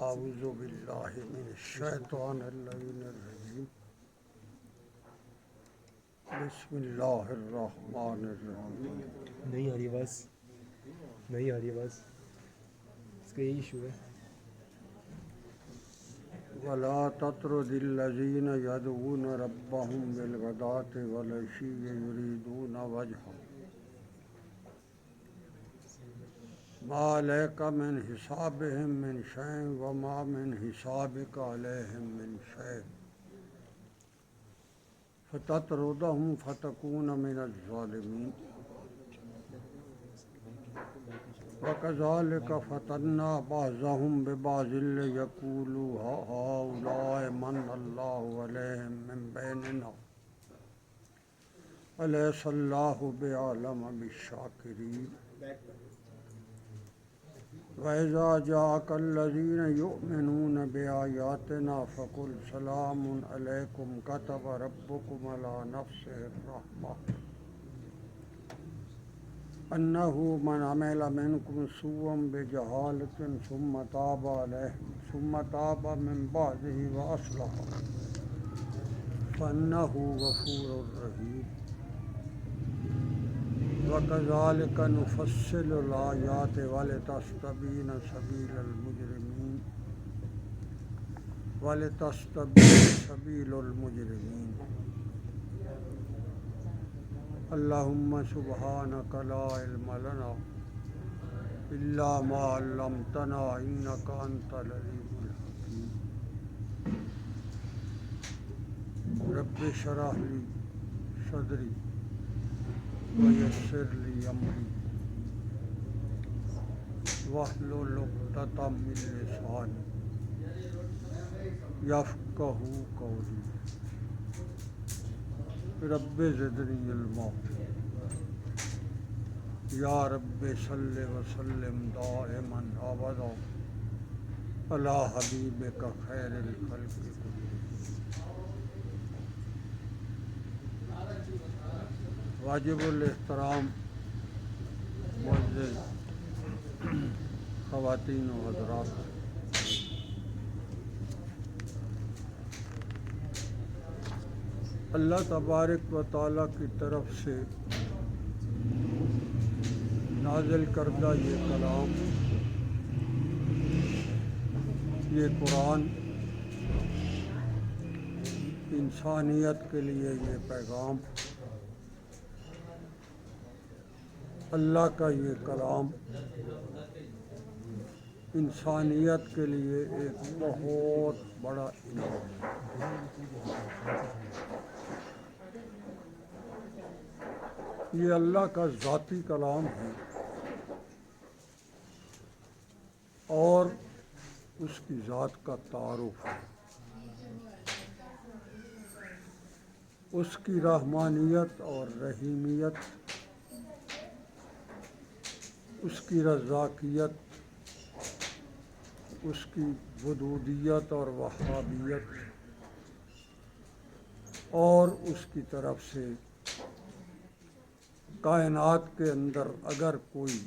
اعوذ باللہ من الشیطان اللعین الرجیم بسم اللہ الرحمن الرحیم نہیں آ رہی بس نہیں آ رہی بس اس کا یہی ایشو ہے. ولا تطرد الذین یدعون ربهم بالغداة والعشی یریدون وجہہ ما علیک من حسابهم من شیء وما من حسابک علیہم من شیء فتطردهم فتکون من الظالمین وَكَذَلِكَ فَتَنَّا بَعْضَهُمْ بِبَعْضٍ لِيَقُولُوا هَؤُلَاءِ مَنَّ اللَّهُ عَلَيْهِمْ مِنْ بَيْنِنَا أَلَيْسَ اللَّهُ بِأَعْلَمَ بِالشَّاكِرِينَ وَإِذَا جَاءَكَ الَّذِينَ يُؤْمِنُونَ بِآيَاتِنَا فَقُلْ سَلَامٌ عَلَيْكُمْ كَتَبَ رَبُّكُمْ عَلَى نَفْسِهِ الرَّحْمَةَ أنه من عمل منكم سوءا بجهالة ثم تاب من بعده وأصلح فإنه غفور رحيم وكذلك نفصل الآيات ولتستبين سبيل المجرمين اللهم سبحانك لا علم لنا إلا ما علمتنا إنك أنت العليم الحكيم رب اشرح لي صدري ويسر لي أمري واحلل عقدة من لساني يفقهوا قولي رب زدنی علما یا رب صل وسلم دائما ابدا علی حبیبک خیر الخلق کلہم. واجب الاحترام معزز خواتین و حضرات، اللہ تبارک و تعالیٰ کی طرف سے نازل کردہ یہ کلام، یہ قرآن، انسانیت کے لیے یہ پیغام، اللہ کا یہ کلام انسانیت کے لیے ایک بہت بڑا انعام ہے. یہ اللہ کا ذاتی کلام ہے اور اس کی ذات کا تعارف ہے. اس کی رحمانیت اور رحیمیت، اس کی رزاقیت، اس کی ودودیت اور وہابیت، اور اس کی طرف سے کائنات کے اندر اگر کوئی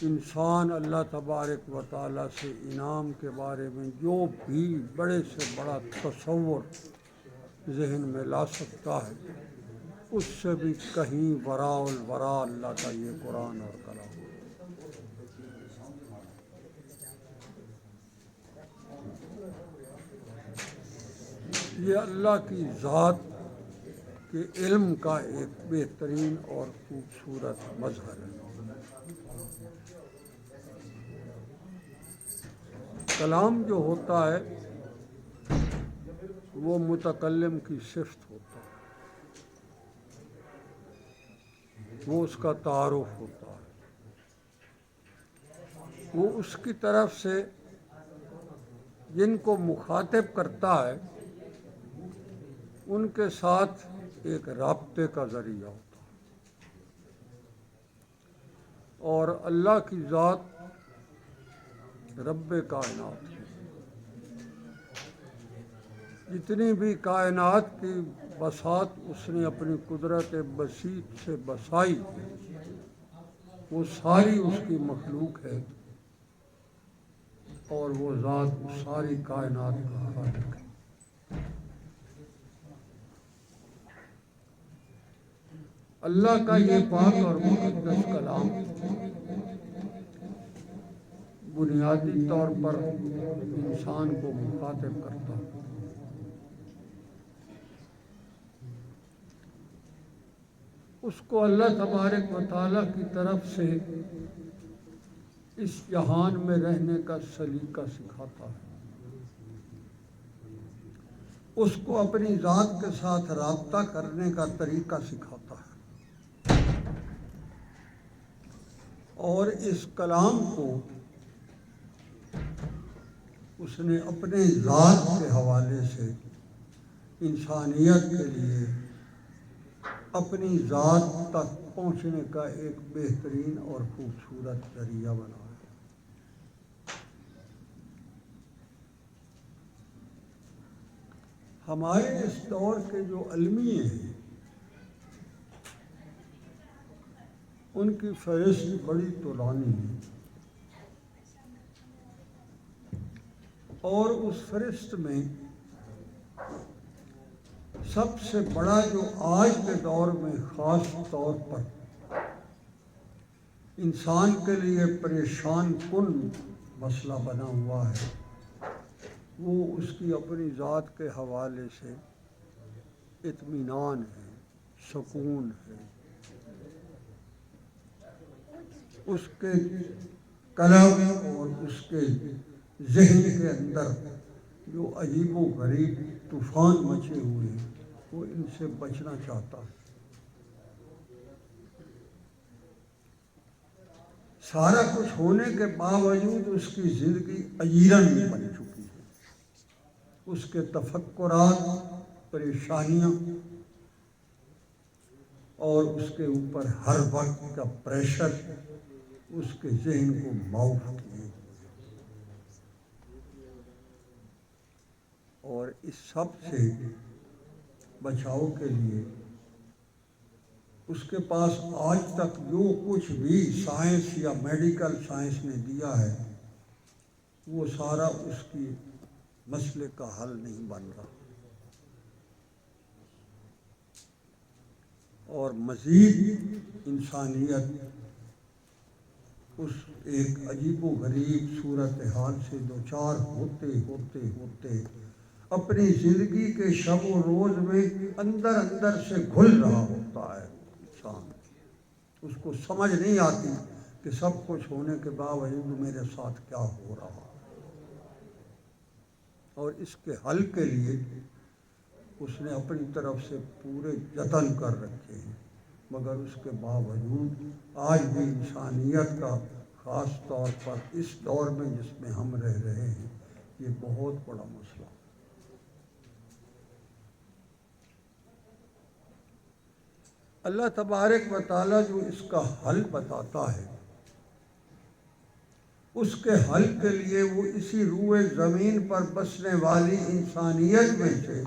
انسان اللہ تبارک و تعالیٰ سے انعام کے بارے میں جو بھی بڑے سے بڑا تصور ذہن میں لا سکتا ہے، اس سے بھی کہیں وراء الورا اللہ کا یہ قرآن اور کلام ہے. یہ اللہ کی ذات کے علم کا ایک بہترین اور خوبصورت مظہر ہے. کلام جو ہوتا ہے وہ متکلم کی صفت ہوتا ہے، وہ اس کا تعارف ہوتا ہے، وہ اس کی طرف سے جن کو مخاطب کرتا ہے ان کے ساتھ ایک رابطے کا ذریعہ ہوتا ہے. اور اللہ کی ذات رب کائنات ہے. جتنی بھی کائنات کی بساط اس نے اپنی قدرت بسیط سے بسائی، وہ ساری اس کی مخلوق ہے. اور وہ ذات ساری کائنات کا خالق ہے۔ اللہ کا یہ پاک اور مقدس کلام بنیادی طور پر انسان کو مخاطب کرتا ہے۔ اس کو اللہ تبارک و تعالیٰ کی طرف سے اس جہان میں رہنے کا سلیقہ سکھاتا ہے، اس کو اپنی ذات کے ساتھ رابطہ کرنے کا طریقہ سکھاتا ہے، اور اس کلام کو اس نے اپنے ذات کے حوالے سے انسانیت کے لیے اپنی ذات تک پہنچنے کا ایک بہترین اور خوبصورت ذریعہ بنایا۔ ہمارے اس دور کے جو علمیے ہیں ان کی فہرست بڑی طولانی ہے، اور اس فہرست میں سب سے بڑا جو آج کے دور میں خاص طور پر انسان کے لیے پریشان کن مسئلہ بنا ہوا ہے، وہ اس کی اپنی ذات کے حوالے سے اطمینان ہے، سکون ہے، اس کے قلب اور اس کے ذہن کے اندر جو عجیب و غریب طوفان مچے ہوئے ہیں وہ ان سے بچنا چاہتا ہے۔ سارا کچھ ہونے کے باوجود اس کی زندگی اجیرن میں بن چکی ہے، اس کے تفکرات، پریشانیاں اور اس کے اوپر ہر وقت کا پریشر اس کے ذہن کو معاف کیے، اور اس سب سے بچاؤ کے لیے اس کے پاس آج تک جو کچھ بھی سائنس یا میڈیکل سائنس نے دیا ہے وہ سارا اس کی مسئلے کا حل نہیں بن رہا، اور مزید انسانیت اس ایک عجیب و غریب صورتحال سے دوچار ہوتے ہوتے ہوتے اپنی زندگی کے شب و روز میں اندر اندر سے گھل رہا ہوتا ہے۔ انسان اس کو سمجھ نہیں آتی کہ سب کچھ ہونے کے باوجود میرے ساتھ کیا ہو رہا، اور اس کے حل کے لیے اس نے اپنی طرف سے پورے جتن کر رکھے ہیں، مگر اس کے باوجود آج بھی انسانیت کا خاص طور پر اس دور میں جس میں ہم رہ رہے ہیں یہ بہت بڑا مسئلہ۔ اللہ تبارک و تعالیٰ جو اس کا حل بتاتا ہے، اس کے حل کے لیے وہ اسی روئے زمین پر بسنے والی انسانیت میں سے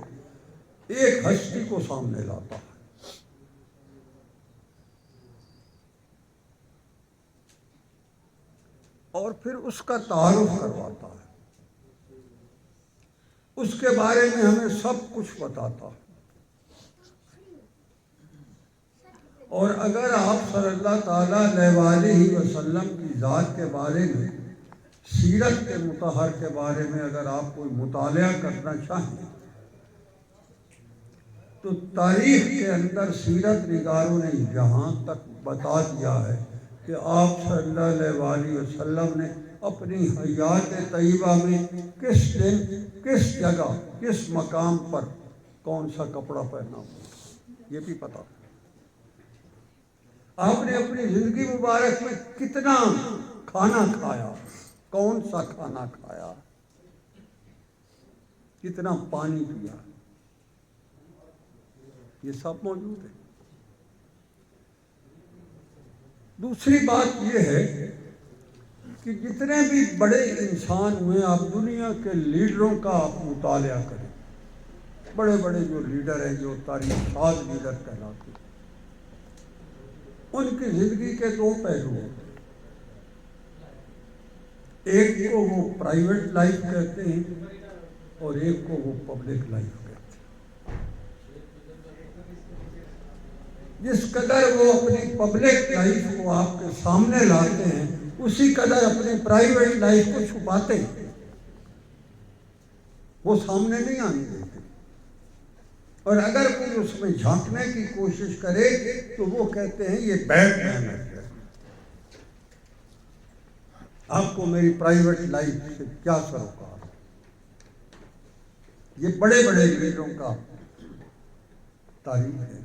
ایک ہستی کو سامنے لاتا ہے، اور پھر اس کا تعارف کرواتا ہے، اس کے بارے میں ہمیں سب کچھ بتاتا ہے، اور اگر آپ صلی اللہ تعالیٰ علیہ وسلم کی ذات کے بارے میں، سیرت کے مطہر کے بارے میں اگر آپ کوئی مطالعہ کرنا چاہیں تو تاریخ کے اندر سیرت نگاروں نے یہاں تک بتا دیا ہے کہ آپ صلی اللہ علیہ وسلم نے اپنی حیات طیبہ میں کس دن، کس جگہ، کس مقام پر کون سا کپڑا پہنا ہوا، یہ بھی پتا۔ آپ نے اپنی زندگی مبارک میں کتنا کھانا کھایا، کون سا کھانا کھایا، کتنا پانی پیا، یہ سب موجود ہے۔ دوسری بات یہ ہے کہ جتنے بھی بڑے انسان ہوئے، آپ دنیا کے لیڈروں کا آپ مطالعہ کریں، بڑے بڑے جو لیڈر ہیں، جو تاریخ ساز لیڈر کہلاتے ہیں، ان کی زندگی کے دو پہلو ہوتے ہیں۔ ایک کو وہ پرائیویٹ لائف کہتے ہیں اور ایک کو وہ پبلک لائف کہتے ہیں۔ جس قدر وہ اپنی پبلک لائف کو آپ کے سامنے لاتے ہیں اسی قدر اپنی پرائیویٹ لائف کو چھپاتے ہیں، وہ سامنے نہیں آنے دیتے، اور اگر کوئی اس میں جھانکنے کی کوشش کرے تو وہ کہتے ہیں یہ بیڈ مینر ہے۔ آپ کو میری پرائیویٹ لائف سے کیا سروکار؟ یہ بڑے بڑے لیڈروں کا تاریخ ہے۔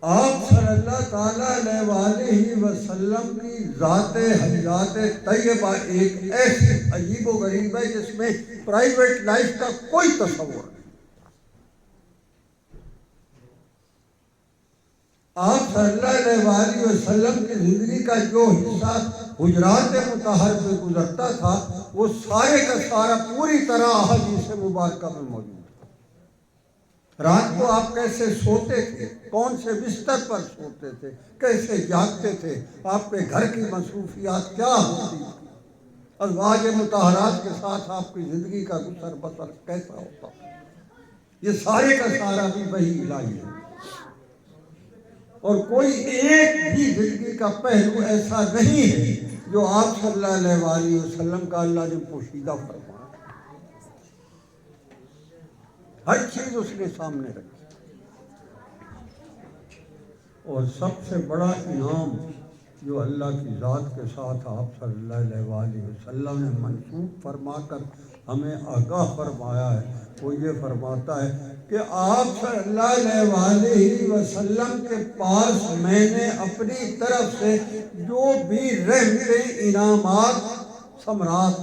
آپ صلی اللہ تعالیٰ علیہ وآلہ وسلم کی ذات حیات طیبہ ایک ایسی عجیب و غریب ہے جس میں پرائیویٹ لائف کا کوئی تصور نہیں۔ آپ صلی اللہ علیہ وآلہ وسلم کی زندگی کا جو حصہ حجرات مطہر پہ گزرتا تھا وہ سارے کا سارا پوری طرح احادیث مبارکہ میں موجود ہے۔ رات کو آپ کیسے سوتے تھے، کون سے بستر پر سوتے تھے، کیسے جاگتے تھے، آپ کے گھر کی مصروفیات کیا ہوتی تھی، ازواج مطہرات کے ساتھ آپ کی زندگی کا گزر بسر کیسا ہوتا تھا، یہ سارے کا سارا بھی وحی الہی ہے۔ اور کوئی ایک بھی زندگی کا پہلو ایسا نہیں ہے جو آپ صلی اللہ علیہ وآلہ وسلم کا اللہ نے پوشیدہ فرمایا، ہر چیز اس نے سامنے رکھی۔ اور سب سے بڑا انعام جو اللہ کی ذات کے ساتھ آپ صلی اللہ علیہ وآلہ وسلم نے منسوب فرما کر ہمیں آگاہ فرمایا ہے وہ یہ فرماتا ہے کہ آپ صلی اللہ علیہ وآلہ وسلم کے پاس میں نے اپنی طرف سے جو بھی رحمتیں، انعامات، ثمرات،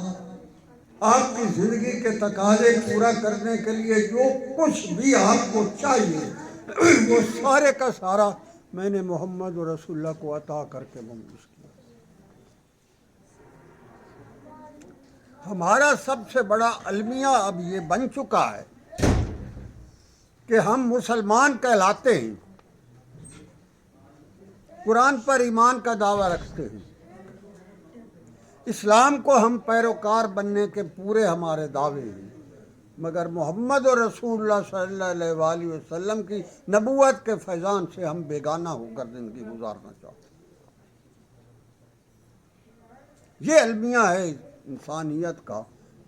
آپ کی زندگی کے تقاضے پورا کرنے کے لیے جو کچھ بھی آپ کو چاہیے وہ سارے کا سارا میں نے محمد رسول اللہ کو عطا کر کے مموز کیا۔ ہمارا سب سے بڑا المیہ اب یہ بن چکا ہے کہ ہم مسلمان کہلاتے ہیں، قرآن پر ایمان کا دعویٰ رکھتے ہیں، اسلام کو ہم پیروکار بننے کے پورے ہمارے دعوے ہیں، مگر محمد رسول اللہ صلی اللہ علیہ وآلہ وسلم کی نبوت کے فیضان سے ہم بیگانہ ہو کر زندگی گزارنا چاہتے ہیں۔ یہ المیہ ہے انسانیت کا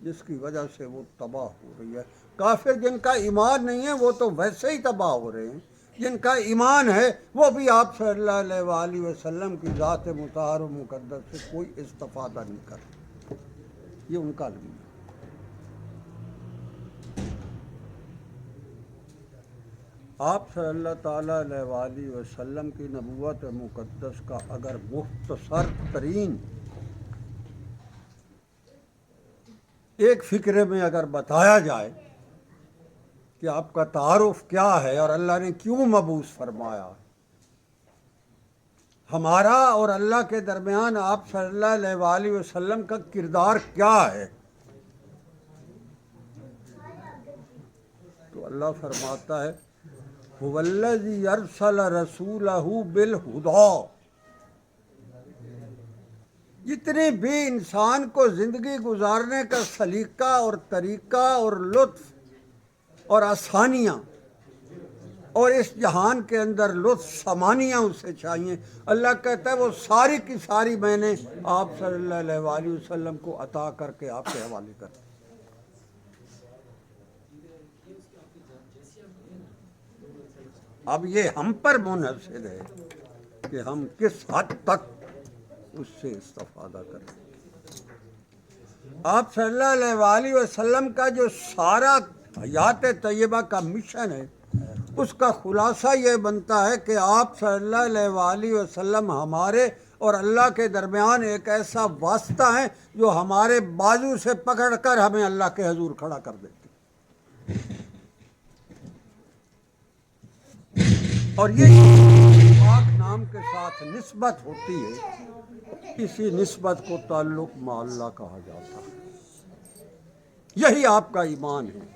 جس کی وجہ سے وہ تباہ ہو رہی ہے۔ کافر جن کا ایمان نہیں ہے وہ تو ویسے ہی تباہ ہو رہے ہیں، جن کا ایمان ہے وہ بھی آپ صلی اللہ علیہ وآلہ وسلم کی ذات مطہر و مقدس سے کوئی استفادہ نہیں کر رہے، یہ ان کا المیہ ہے۔ آپ صلی اللہ تعالیٰ علیہ وآلہ وسلم کی نبوت مقدس کا اگر مختصر ترین ایک فکرے میں اگر بتایا جائے کہ آپ کا تعارف کیا ہے اور اللہ نے کیوں مبعوث فرمایا، ہمارا اور اللہ کے درمیان آپ صلی اللہ علیہ وآلہ وسلم کا کردار کیا ہے، تو اللہ فرماتا ہے هو الذی ارسل رسولہ بالہدیٰ۔ جتنے بھی انسان کو زندگی گزارنے کا سلیقہ اور طریقہ اور لطف اور آسانیاں اور اس جہان کے اندر لطف سامانیاں اسے چاہیے، اللہ کہتا ہے وہ ساری کی ساری میں نے آپ صلی اللہ علیہ وآلہ وسلم کو عطا کر کے آپ کے حوالے کر دی۔ اب یہ ہم پر منحصر ہے کہ ہم کس حد تک اس سے استفادہ کریں۔ آپ صلی اللہ علیہ وآلہ وسلم کا جو سارا حیات طیبہ کا مشن ہے اس کا خلاصہ یہ بنتا ہے کہ آپ صلی اللہ علیہ وآلہ وسلم ہمارے اور اللہ کے درمیان ایک ایسا واسطہ ہے جو ہمارے بازو سے پکڑ کر ہمیں اللہ کے حضور کھڑا کر دیتے، اور یہ پاک نام کے ساتھ نسبت ہوتی ہے، اسی نسبت کو تعلق مع اللہ کہا جاتا ہے۔ یہی آپ کا ایمان ہے،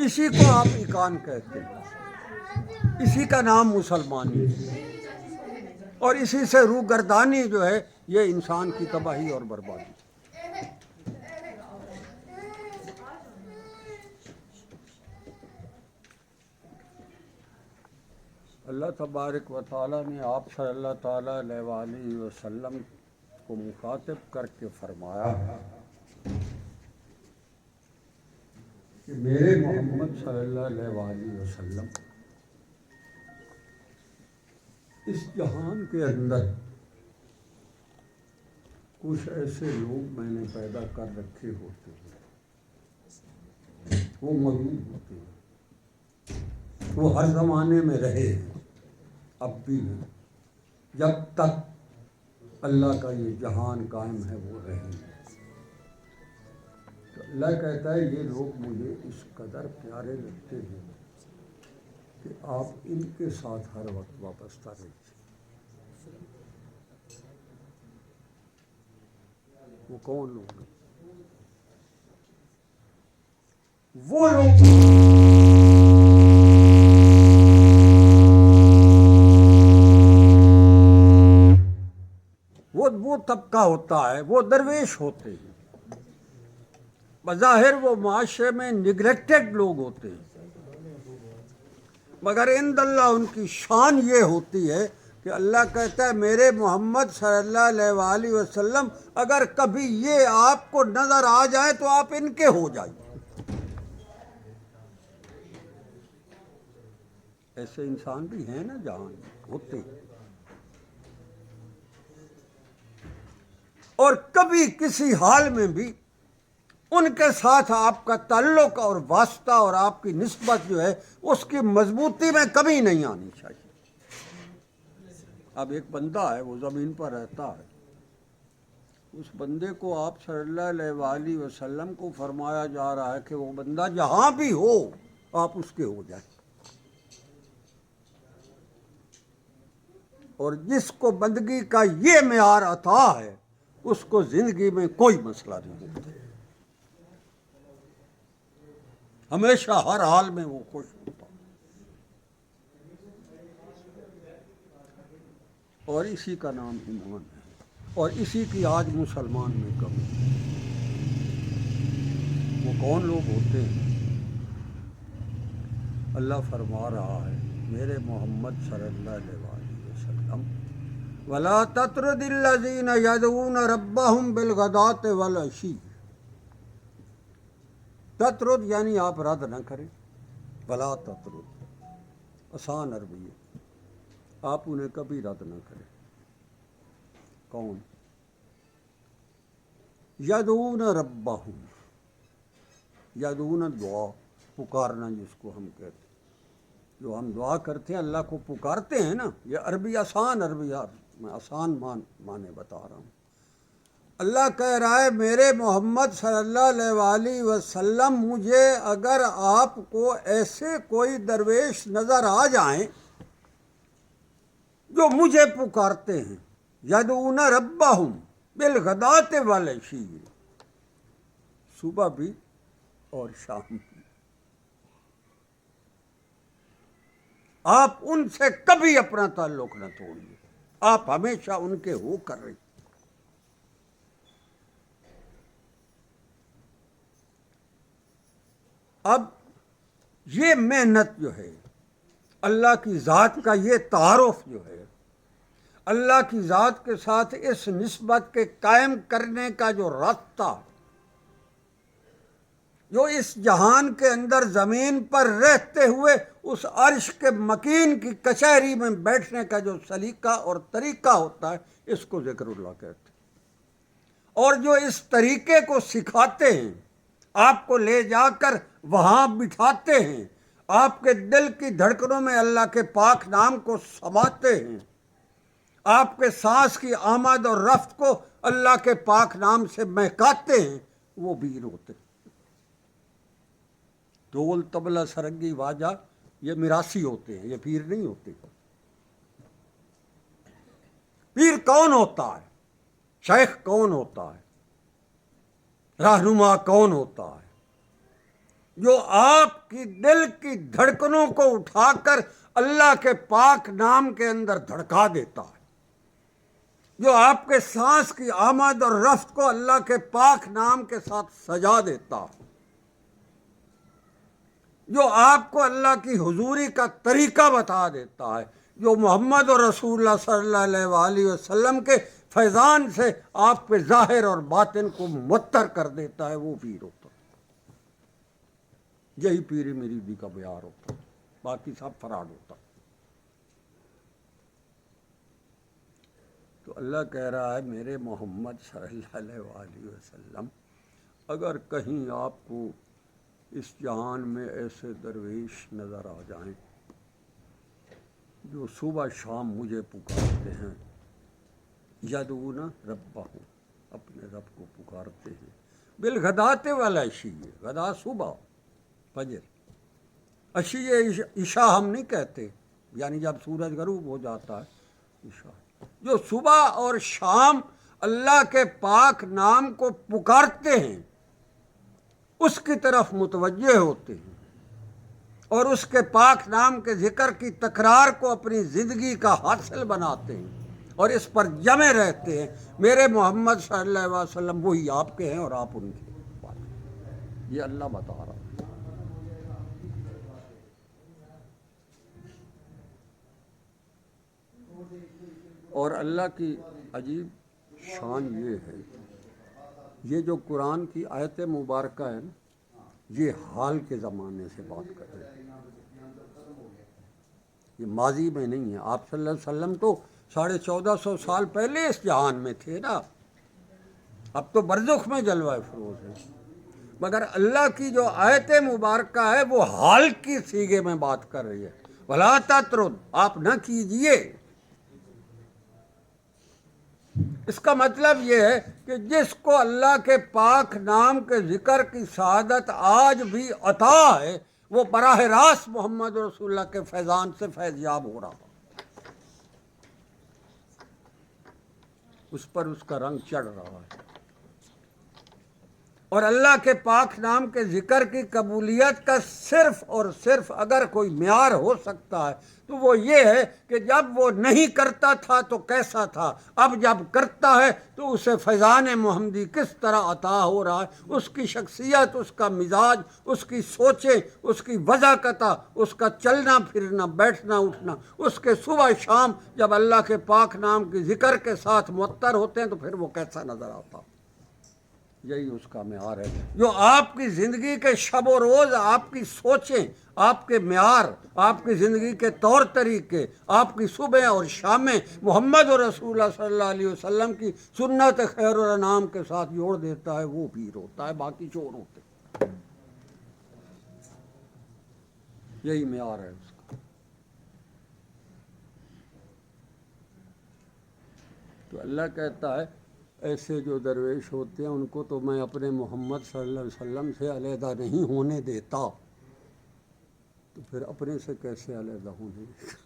اسی کو آپ ایقان کہتے ہیں، اسی کا نام مسلمانی ہے۔ اور اسی سے روگردانی جو ہے یہ انسان کی تباہی اور بربادی. اللہ تبارک و تعالیٰ نے آپ صلی اللہ تعالیٰ علیہ وآلہ وسلم کو مخاطب کر کے فرمایا کہ میرے محمد صلی اللہ علیہ وآلہ وسلم اس جہان کے اندر کچھ ایسے لوگ میں نے پیدا کر رکھے ہوتے ہیں، وہ موجود ہوتے ہیں، وہ ہر زمانے میں رہے ہیں، اب بھی ہیں، جب تک اللہ کا یہ جہان قائم ہے وہ رہیں گے. تو اللہ کہتا ہے یہ لوگ مجھے اس قدر پیارے لگتے ہیں کہ آپ ان کے ساتھ ہر وقت وابستہ رہیے. وہ کون لوگ ہیں؟ وہ لوگ وہ طبقہ ہوتا ہے، وہ درویش ہوتے ہیں، بظاہر وہ معاشرے میں نگلیکٹڈ لوگ ہوتے ہیں، مگر عند اللہ ان کی شان یہ ہوتی ہے کہ اللہ کہتا ہے میرے محمد صلی اللہ علیہ وآلہ وسلم اگر کبھی یہ آپ کو نظر آ جائے تو آپ ان کے ہو جائیے. ایسے انسان بھی ہیں نا جہاں ہوتے ہیں. اور کبھی کسی حال میں بھی ان کے ساتھ آپ کا تعلق اور واسطہ اور آپ کی نسبت جو ہے اس کی مضبوطی میں کمی نہیں آنی چاہیے. اب ایک بندہ ہے وہ زمین پر رہتا ہے، اس بندے کو آپ صلی اللہ علیہ وآلہ وسلم کو فرمایا جا رہا ہے کہ وہ بندہ جہاں بھی ہو آپ اس کے ہو جائیں. اور جس کو بندگی کا یہ معیار عطا ہے اس کو زندگی میں کوئی مسئلہ نہیں ہوتا، ہمیشہ ہر حال میں وہ خوش ہوتا. اور اسی کا نام ایمان ہے، اور اسی کی آج مسلمان میں کمی ہے. وہ کون لوگ ہوتے ہیں؟ اللہ فرما رہا ہے میرے محمد صلی اللہ علیہ وآلہ وسلم وَلَا تَطْرُدِ الَّذِينَ يَدْعُونَ رَبَّهُمْ بِالْغَدَاةِ وَالْعَشِيِّ. تطرد یعنی آپ رد نہ کریں، ولا تطرد آسان عربی ہے، آپ انہیں کبھی رد نہ کریں. کون؟ یدعون ربہم، یدعون دعا، پکارنا جس کو ہم کہتے ہیں، جو ہم دعا کرتے ہیں اللہ کو پکارتے ہیں نا، یہ عربی آسان عربی، میں آسان معنی بتا رہا ہوں. اللہ کہہ رہا ہے میرے محمد صلی اللہ علیہ وآلہ وسلم مجھے اگر آپ کو ایسے کوئی درویش نظر آ جائیں جو مجھے پکارتے ہیں، یدعون ربہم بالغداۃ والعشی، صبح بھی اور شام بھی، آپ ان سے کبھی اپنا تعلق نہ توڑیے، آپ ہمیشہ ان کے ہو کر رہیے. اب یہ محنت جو ہے، اللہ کی ذات کا یہ تعارف جو ہے، اللہ کی ذات کے ساتھ اس نسبت کے قائم کرنے کا جو راستہ، جو اس جہان کے اندر زمین پر رہتے ہوئے اس عرش کے مکین کی کچہری میں بیٹھنے کا جو سلیقہ اور طریقہ ہوتا ہے، اس کو ذکر اللہ کہتے ہیں. اور جو اس طریقے کو سکھاتے ہیں، آپ کو لے جا کر وہاں بٹھاتے ہیں، آپ کے دل کی دھڑکنوں میں اللہ کے پاک نام کو سماتے ہیں، آپ کے سانس کی آمد اور رفت کو اللہ کے پاک نام سے مہکاتے ہیں، وہ پیر ہوتے ہیں. ڈھول طبلہ سرنگی واجا یہ میراثی ہوتے ہیں، یہ پیر نہیں ہوتے. پیر کون ہوتا ہے؟ شیخ کون ہوتا ہے؟ رہنما کون ہوتا ہے؟ جو آپ کی دل کی دھڑکنوں کو اٹھا کر اللہ کے پاک نام کے اندر دھڑکا دیتا ہے. جو آپ کے سانس کی آمد اور رفت کو اللہ کے پاک نام کے ساتھ سجا دیتا ہے، جو آپ کو اللہ کی حضوری کا طریقہ بتا دیتا ہے، جو محمد اور رسول اللہ صلی اللہ علیہ وآلہ وسلم کے فیضان سے آپ پہ ظاہر اور باطن کو معطر کر دیتا ہے، وہ پیر ہوتا ہے۔ یہی پیری مریدی کا معیار ہوتا ہے، باقی سب فراڈ ہوتا ہے۔ تو اللہ کہہ رہا ہے میرے محمد صلی اللہ علیہ وآلہ وسلم، اگر کہیں آپ کو اس جہان میں ایسے درویش نظر آ جائیں جو صبح شام مجھے پکارتے ہیں، یدعون ربہم، اپنے رب کو پکارتے ہیں، بالغداۃ والعشی، غدا صبح فجر، عشی عشاء ہم نہیں کہتے، یعنی جب سورج غروب ہو جاتا ہے عشاء، جو صبح اور شام اللہ کے پاک نام کو پکارتے ہیں، اس کی طرف متوجہ ہوتے ہیں اور اس کے پاک نام کے ذکر کی تکرار کو اپنی زندگی کا حاصل بناتے ہیں اور اس پر جمے رہتے ہیں، میرے محمد صلی اللہ علیہ وسلم وہی آپ کے ہیں اور آپ ان کے۔ یہ اللہ بتا رہا ہے۔ اور اللہ کی عجیب شان یہ ہے، یہ جو قرآن کی آیت مبارکہ ہے نا، یہ حال کے زمانے سے بات کر رہے ہیں، یہ ماضی میں نہیں ہے۔ آپ صلی اللہ علیہ وسلم تو 1450 سال پہلے اس جہان میں تھے نا، اب تو برزخ میں جلوہ فروز ہے، مگر اللہ کی جو آیت مبارکہ ہے وہ حال کی سیغے میں بات کر رہی ہے۔ وَلَا تَطْرُدْ، آپ نہ کیجئے۔ اس کا مطلب یہ ہے کہ جس کو اللہ کے پاک نام کے ذکر کی سعادت آج بھی عطا ہے، وہ براہ راست محمد رسول اللہ کے فیضان سے فیض یاب ہو رہا، اس پر اس کا رنگ چڑھ رہا ہے۔ اور اللہ کے پاک نام کے ذکر کی قبولیت کا صرف اور صرف اگر کوئی معیار ہو سکتا ہے تو وہ یہ ہے کہ جب وہ نہیں کرتا تھا تو کیسا تھا، اب جب کرتا ہے تو اسے فیضان محمدی کس طرح عطا ہو رہا ہے، اس کی شخصیت، اس کا مزاج، اس کی سوچیں، اس کی وضاقت، اس کا چلنا پھرنا، بیٹھنا اٹھنا، اس کے صبح شام جب اللہ کے پاک نام کے ذکر کے ساتھ معطر ہوتے ہیں تو پھر وہ کیسا نظر آتا۔ یہی اس کا معیار ہے، جو آپ کی زندگی کے شب و روز، آپ کی سوچیں، آپ کے معیار، آپ کی زندگی کے طور طریقے، آپ کی صبح اور شامیں محمد رسول اللہ صلی اللہ علیہ وسلم کی سنت خیر الانام کے ساتھ جوڑ دیتا ہے، وہ پیر ہوتا ہے، باقی چور ہوتے ہیں۔ یہی معیار ہے اس کا۔ تو اللہ کہتا ہے ایسے جو درویش ہوتے ہیں ان کو تو میں اپنے محمد صلی اللہ علیہ وسلم سے علیحدہ نہیں ہونے دیتا، تو پھر اپنے سے کیسے علیحدہ ہونے دیتا؟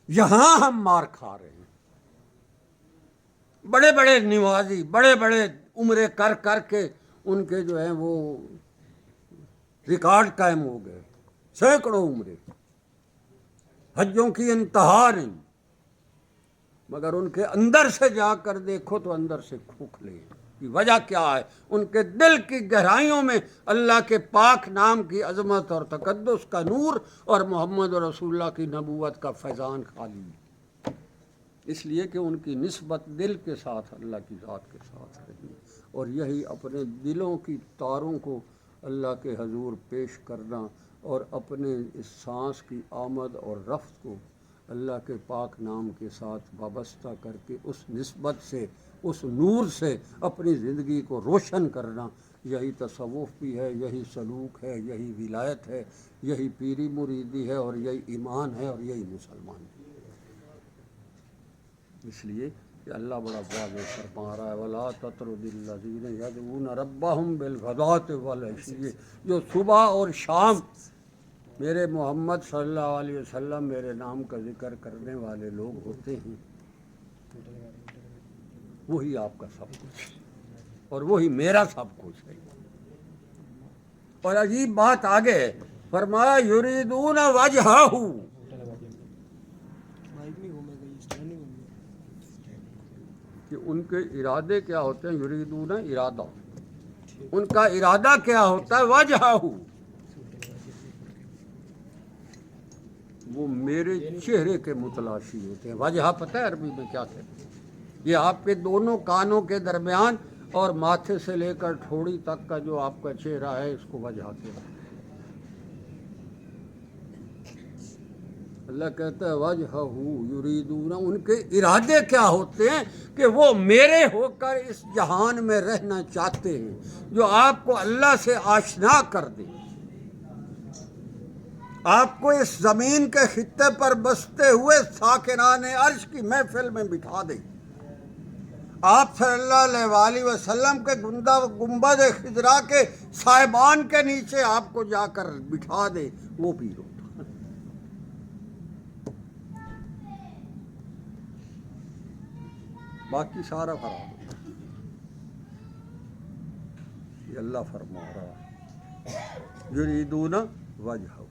یہاں ہم مار کھا رہے ہیں، بڑے بڑے نوازی، بڑے بڑے عمرے کر کر کے ان کے جو ہیں وہ ریکارڈ قائم ہو گئے، سینکڑوں عمرے، حجوں کی انتہا نہیں، مگر ان کے اندر سے جا کر دیکھو تو اندر سے کھوکھلے کی وجہ کیا ہے؟ ان کے دل کی گہرائیوں میں اللہ کے پاک نام کی عظمت اور تقدس کا نور اور محمد رسول اللہ کی نبوت کا فیضان خالی ہے، اس لیے کہ ان کی نسبت دل کے ساتھ اللہ کی ذات کے ساتھ رہی، اور یہی اپنے دلوں کی تاروں کو اللہ کے حضور پیش کرنا اور اپنے اس سانس کی آمد اور رفت کو اللہ کے پاک نام کے ساتھ وابستہ کر کے اس نسبت سے، اس نور سے اپنی زندگی کو روشن کرنا، یہی تصوف بھی ہے، یہی سلوک ہے، یہی ولایت ہے، یہی پیری مریدی ہے، اور یہی ایمان ہے، اور یہی مسلمان ہے۔ اس لیے کہ اللہ بڑا واضح فرما رہا ہے وَلَا تَطْرُدِ الَّذِينَ يَدْعُونَ رَبَّهُمْ بِالْغَدَاةِ وَالْعَشِيِّ، جو صبح اور شام میرے محمد صلی اللہ علیہ وسلم میرے نام کا ذکر کرنے والے لوگ ہوتے ہیں، وہی آپ کا سب کچھ ہے اور وہی میرا سب کچھ ہے۔ اور عجیب بات آگے ہے، فرمایا یریدون وجہہ، کہ ان کے ارادے کیا ہوتے ہیں، یریدون ارادہ، ان کا ارادہ کیا ہوتا ہے، وجہہ، وہ میرے چہرے کے متلاشی ہوتے ہیں۔ وجہ پتہ ہے عربی میں کیا کہتے ہیں؟ یہ آپ کے دونوں کانوں کے درمیان اور ماتھے سے لے کر ٹھوڑی تک کا جو آپ کا چہرہ ہے، اس کو وجہ کہتے ہیں۔ اللہ کہتا ہے وجہہ یریدون، ان کے ارادے کیا ہوتے ہیں کہ وہ میرے ہو کر اس جہان میں رہنا چاہتے ہیں، جو آپ کو اللہ سے آشنا کر دے، آپ کو اس زمین کے خطے پر بستے ہوئے ساکنان عرش کی محفل میں بٹھا دے، آپ صلی اللہ علیہ وآلہ وسلم کے گنبد خضرا کے سائبان کے نیچے آپ کو جا کر بٹھا دے، وہ پیر ہوتا ہے۔ باقی سارا خراب ہوتا ہے۔ یہ اللہ فرما رہا ہے یریدون وجہہ،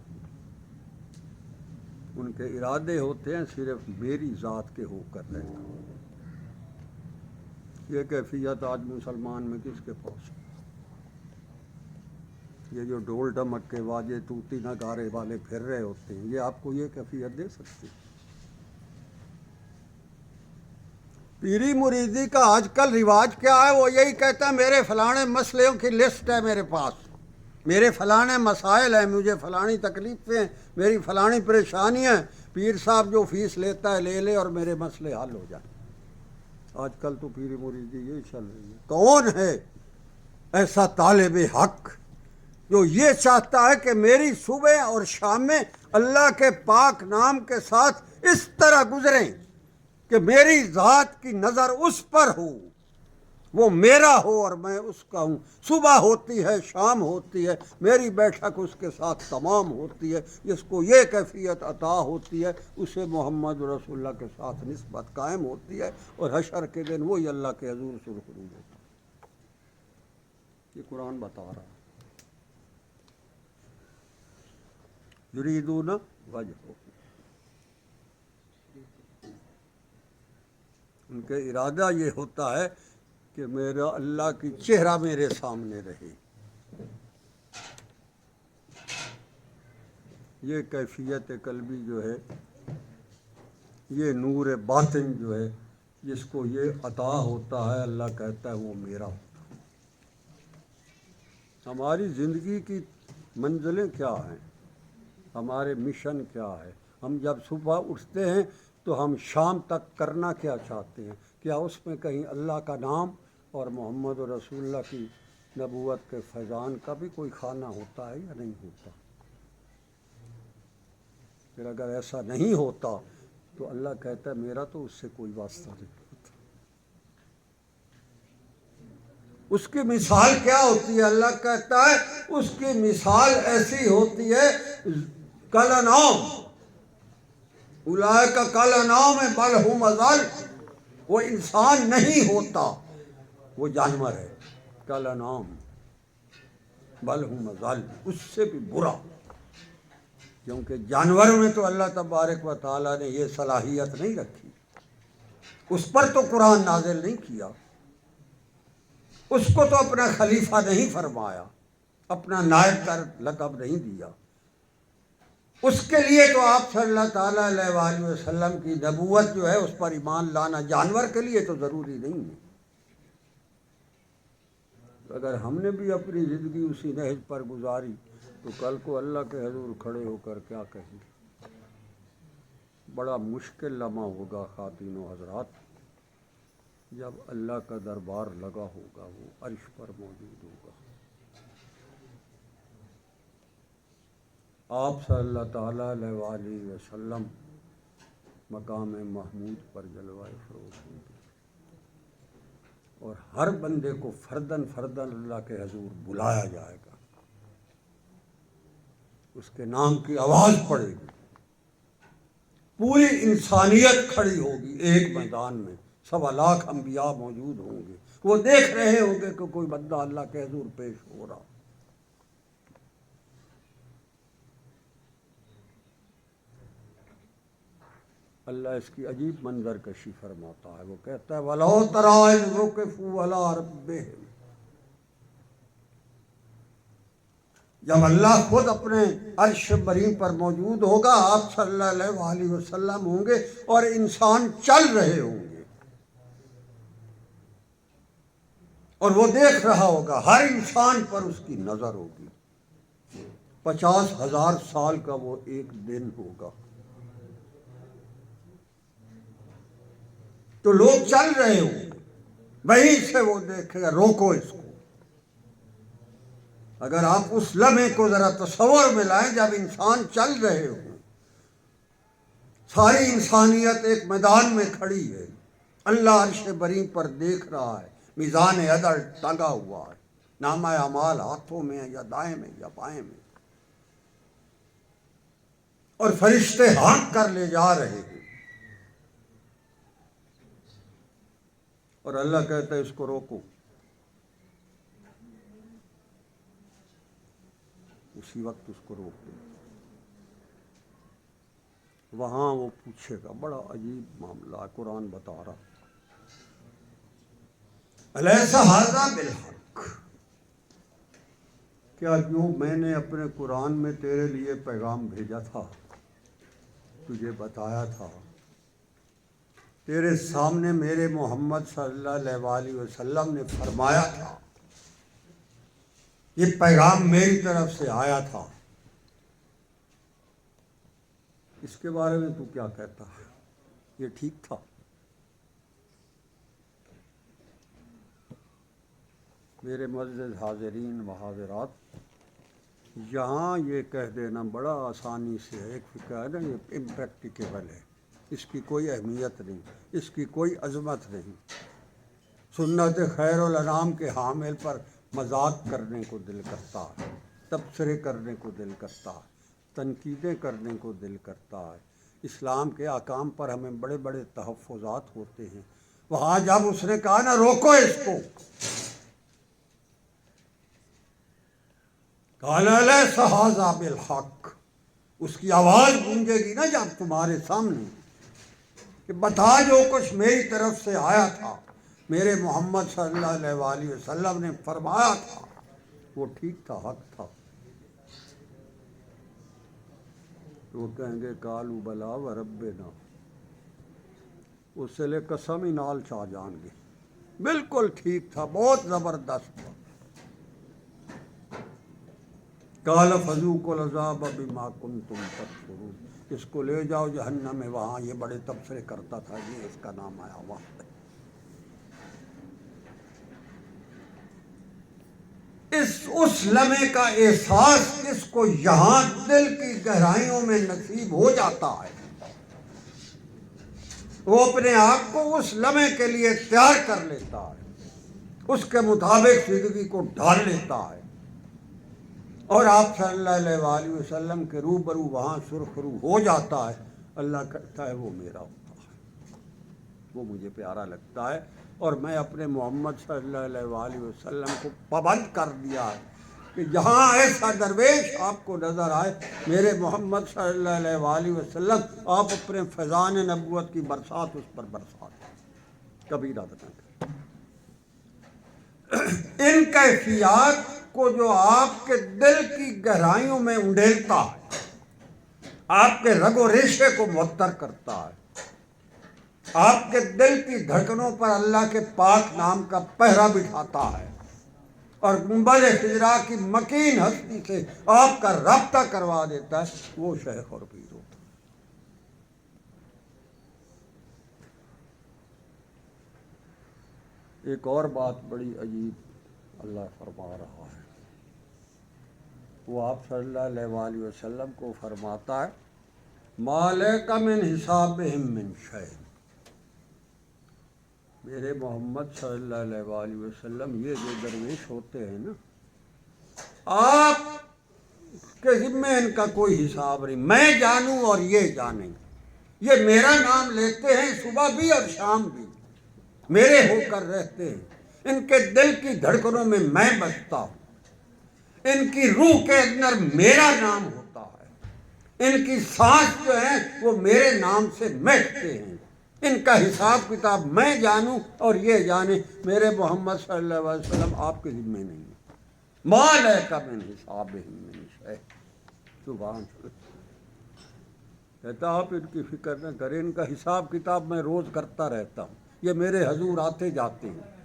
ان کے ارادے ہوتے ہیں صرف میری ذات کے ہو کر رہنا۔ یہ کیفیت آج مسلمان میں کس کے پاس ہے؟ یہ جو ڈھول ڈھمک کے واجے طوطی نگارے والے پھر رہے ہوتے ہیں، یہ آپ کو یہ کیفیت دے سکتے ہیں؟ پیری مریدی کا آج کل رواج کیا ہے؟ وہ یہی کہتا ہے میرے فلانے مسئلوں کی لسٹ ہے میرے پاس، میرے فلانے مسائل ہیں، مجھے فلانی تکلیفیں ہیں، میری فلانی پریشانیاں ہیں، پیر صاحب جو فیس لیتا ہے لے لے اور میرے مسئلے حل ہو جائیں۔ آج کل تو پیری مریدی یہی چل رہی ہے۔ کون ہے ایسا طالب حق جو یہ چاہتا ہے کہ میری صبح اور شامیں اللہ کے پاک نام کے ساتھ اس طرح گزریں کہ میری ذات کی نظر اس پر ہو، وہ میرا ہو اور میں اس کا ہوں، صبح ہوتی ہے شام ہوتی ہے میری بیٹھک اس کے ساتھ تمام ہوتی ہے، جس کو یہ کیفیت عطا ہوتی ہے اسے محمد رسول اللہ کے ساتھ نسبت قائم ہوتی ہے، اور حشر کے دن وہی اللہ کے حضور سرخرو ہوتا ہے۔ یہ قرآن بتا رہا ہے یریدون وجہہ، ان کے ارادہ یہ ہوتا ہے کہ میرا اللہ کی چہرہ میرے سامنے رہے۔ یہ کیفیت قلبی جو ہے، یہ نور باطن جو ہے، جس کو یہ عطا ہوتا ہے، اللہ کہتا ہے وہ میرا ہوتا ہے۔ ہماری زندگی کی منزلیں کیا ہیں، ہمارے مشن کیا ہے؟ ہم جب صبح اٹھتے ہیں تو ہم شام تک کرنا کیا چاہتے ہیں؟ کیا اس میں کہیں اللہ کا نام اور محمد رسول اللہ کی نبوت کے فیضان کا بھی کوئی خانہ ہوتا ہے یا نہیں ہوتا؟ پھر اگر ایسا نہیں ہوتا تو اللہ کہتا ہے میرا تو اس سے کوئی واسطہ نہیں ہوتا۔ اس کی مثال کیا ہوتی ہے؟ اللہ کہتا ہے اس کی مثال ایسی ہوتی ہے کالانعام، اولئک کالانعام بل ھم اضل، وہ انسان نہیں ہوتا، وہ جانور ہے، کالانعام بل ھم اضل، اس سے بھی برا، کیونکہ جانوروں میں تو اللہ تبارک و تعالیٰ نے یہ صلاحیت نہیں رکھی، اس پر تو قرآن نازل نہیں کیا، اس کو تو اپنا خلیفہ نہیں فرمایا، اپنا نائب کا لقب نہیں دیا، اس کے لیے تو آپ صلی اللہ تعالیٰ علیہ وآلہ وسلم کی نبوت جو ہے اس پر ایمان لانا جانور کے لیے تو ضروری نہیں ہے۔ اگر ہم نے بھی اپنی زندگی اسی نہج پر گزاری تو کل کو اللہ کے حضور کھڑے ہو کر کیا کہیں گے؟ بڑا مشکل لمحہ ہوگا خواتین و حضرات، جب اللہ کا دربار لگا ہوگا، وہ عرش پر موجود ہوگا، آپ صلی اللہ تعالیٰ علیہ وآلہ وسلم مقام محمود پر جلوہ افروز ہوں گے، اور ہر بندے کو فرداً فرداً اللہ کے حضور بلایا جائے گا، اس کے نام کی آواز پڑے گی، پوری انسانیت کھڑی ہوگی ایک میدان میں، 1.25 انبیاء موجود ہوں گے، وہ دیکھ رہے ہوں گے کہ کوئی بندہ اللہ کے حضور پیش ہو رہا۔ اللہ اس کی عجیب منظر کشی فرماتا ہے. وہ کہتا ہے وَلَوْ تَرَىٰ إِذْ وُقِفُوا عَلَىٰ رَبِّهِمْ. جب اللہ خود اپنے عرش بریں پر موجود ہوگا، آپ صلی اللہ علیہ وآلہ وسلم ہوں گے اور انسان چل رہے ہوں گے، اور وہ دیکھ رہا ہوگا، ہر انسان پر اس کی نظر ہوگی. 50,000 سال کا وہ ایک دن ہوگا. تو لوگ چل رہے ہوں گے، وہیں سے وہ دیکھے گا روکو اس کو. اگر آپ اس لمحے کو ذرا تصور میں لائیں جب انسان چل رہے ہوں، ساری انسانیت ایک میدان میں کھڑی ہے، اللہ عرش بریں پر دیکھ رہا ہے، میزان عدل ٹنگا ہوا ہے، نامہ اعمال ہاتھوں میں ہے یا دائیں میں یا بائیں میں، اور فرشتے ہانک کر لے جا رہے ہیں، اور اللہ کہتا ہے اس کو روکو. اسی وقت اس کو روک دے. وہاں وہ پوچھے گا، بڑا عجیب معاملہ قرآن بتا رہا، الیس ھذا بالحق، کیا جو میں نے اپنے قرآن میں تیرے لیے پیغام بھیجا تھا، تجھے بتایا تھا، تیرے سامنے میرے محمد صلی اللہ علیہ وآلہ وسلم نے فرمایا تھا، یہ پیغام میری طرف سے آیا تھا، اس کے بارے میں تو کیا کہتا ہے؟ یہ ٹھیک تھا؟ میرے معزز حاضرین و حاضرات، یہاں یہ کہہ دینا بڑا آسانی سے ہے، ایک فکر ہے نا، یہ امپریکٹیکیبل ہے، اس کی کوئی اہمیت نہیں، اس کی کوئی عظمت نہیں. سنت خیر الانام کے حامل پر مذاق کرنے کو دل کرتا ہے، تبصرے کرنے کو دل کرتا ہے، تنقیدیں کرنے کو دل کرتا ہے. اسلام کے احکام پر ہمیں بڑے بڑے تحفظات ہوتے ہیں. وہاں جب اس نے کہا نا روکو اس کو، قال الیس ھذا بالحق، اس کی آواز گونجے گی نا جب تمہارے سامنے کہ بتا جو کچھ میری طرف سے آیا تھا، میرے محمد صلی اللہ علیہ وآلہ وسلم نے فرمایا تھا، وہ ٹھیک تھا، حق تھا. تو وہ کہیں گے قالوا بلا وربنا، اس سے لے قسم ہی نال چاہ جان گے، بالکل ٹھیک تھا، بہت زبردست تھا. قال فذوقوا العذاب بما کنتم تکفرون، اس کو لے جاؤ جہنم میں، وہاں یہ بڑے تبصرے کرتا تھا، یہ اس کا نام آیا ہوا ہے. اس لمحے کا احساس کس کو یہاں دل کی گہرائیوں میں نصیب ہو جاتا ہے، وہ اپنے آپ کو اس لمحے کے لیے تیار کر لیتا ہے، اس کے مطابق زندگی کو ڈھال لیتا ہے، اور آپ صلی اللہ علیہ وآلہ وسلم کے روبرو وہاں سرخرو ہو جاتا ہے. اللہ کہتا ہے وہ میرا ہوتا ہے، وہ مجھے پیارا لگتا ہے، اور میں اپنے محمد صلی اللہ علیہ وآلہ وسلم کو پابند کر دیا ہے کہ جہاں ایسا درویش آپ کو نظر آئے، میرے محمد صلی اللہ علیہ وآلہ وسلم آپ اپنے فیضان نبوت کی برسات اس پر برسات، کبھی رد نہ کریں. ان کیفیات کو جو آپ کے دل کی گہرائیوں میں انڈیلتا ہے، آپ کے رگ و ریشے کو معطر کرتا ہے، آپ کے دل کی دھڑکنوں پر اللہ کے پاک نام کا پہرا بٹھاتا ہے، اور گنبد خضرا کی مکین ہستی سے آپ کا رابطہ کروا دیتا ہے، وہ شیخ اور پیر ہوتا ہے. ایک اور بات بڑی عجیب اللہ فرما رہا ہے، وہ آپ صلی اللہ علیہ وآلہ وسلم کو فرماتا ہے ما لک من حسابہم من شیء. میرے محمد صلی اللہ علیہ وآلہ وسلم یہ جو درویش ہوتے ہیں نا، آپ کے ذمہ ان کا کوئی حساب نہیں، میں جانوں اور یہ جانیں، یہ میرا نام لیتے ہیں صبح بھی اور شام بھی، میرے ہو کر رہتے ہیں، ان کے دل کی دھڑکنوں میں میں بستا ہوں، ان کی روح کے اندر میرا نام ہوتا ہے، ان کی سانس جو ہے وہ میرے نام سے مہکتے ہیں، ان کا حساب کتاب میں جانوں اور یہ جانے میرے محمد صلی اللہ علیہ وسلم آپ کے ذمہ نہیں ہے۔ ما لیک من حسابہم من شیء، سبحان اللہ۔ کہتا آپ ان کی فکر نہ کریں، ان کا حساب کتاب میں روز کرتا رہتا ہوں، یہ میرے حضور آتے جاتے ہیں،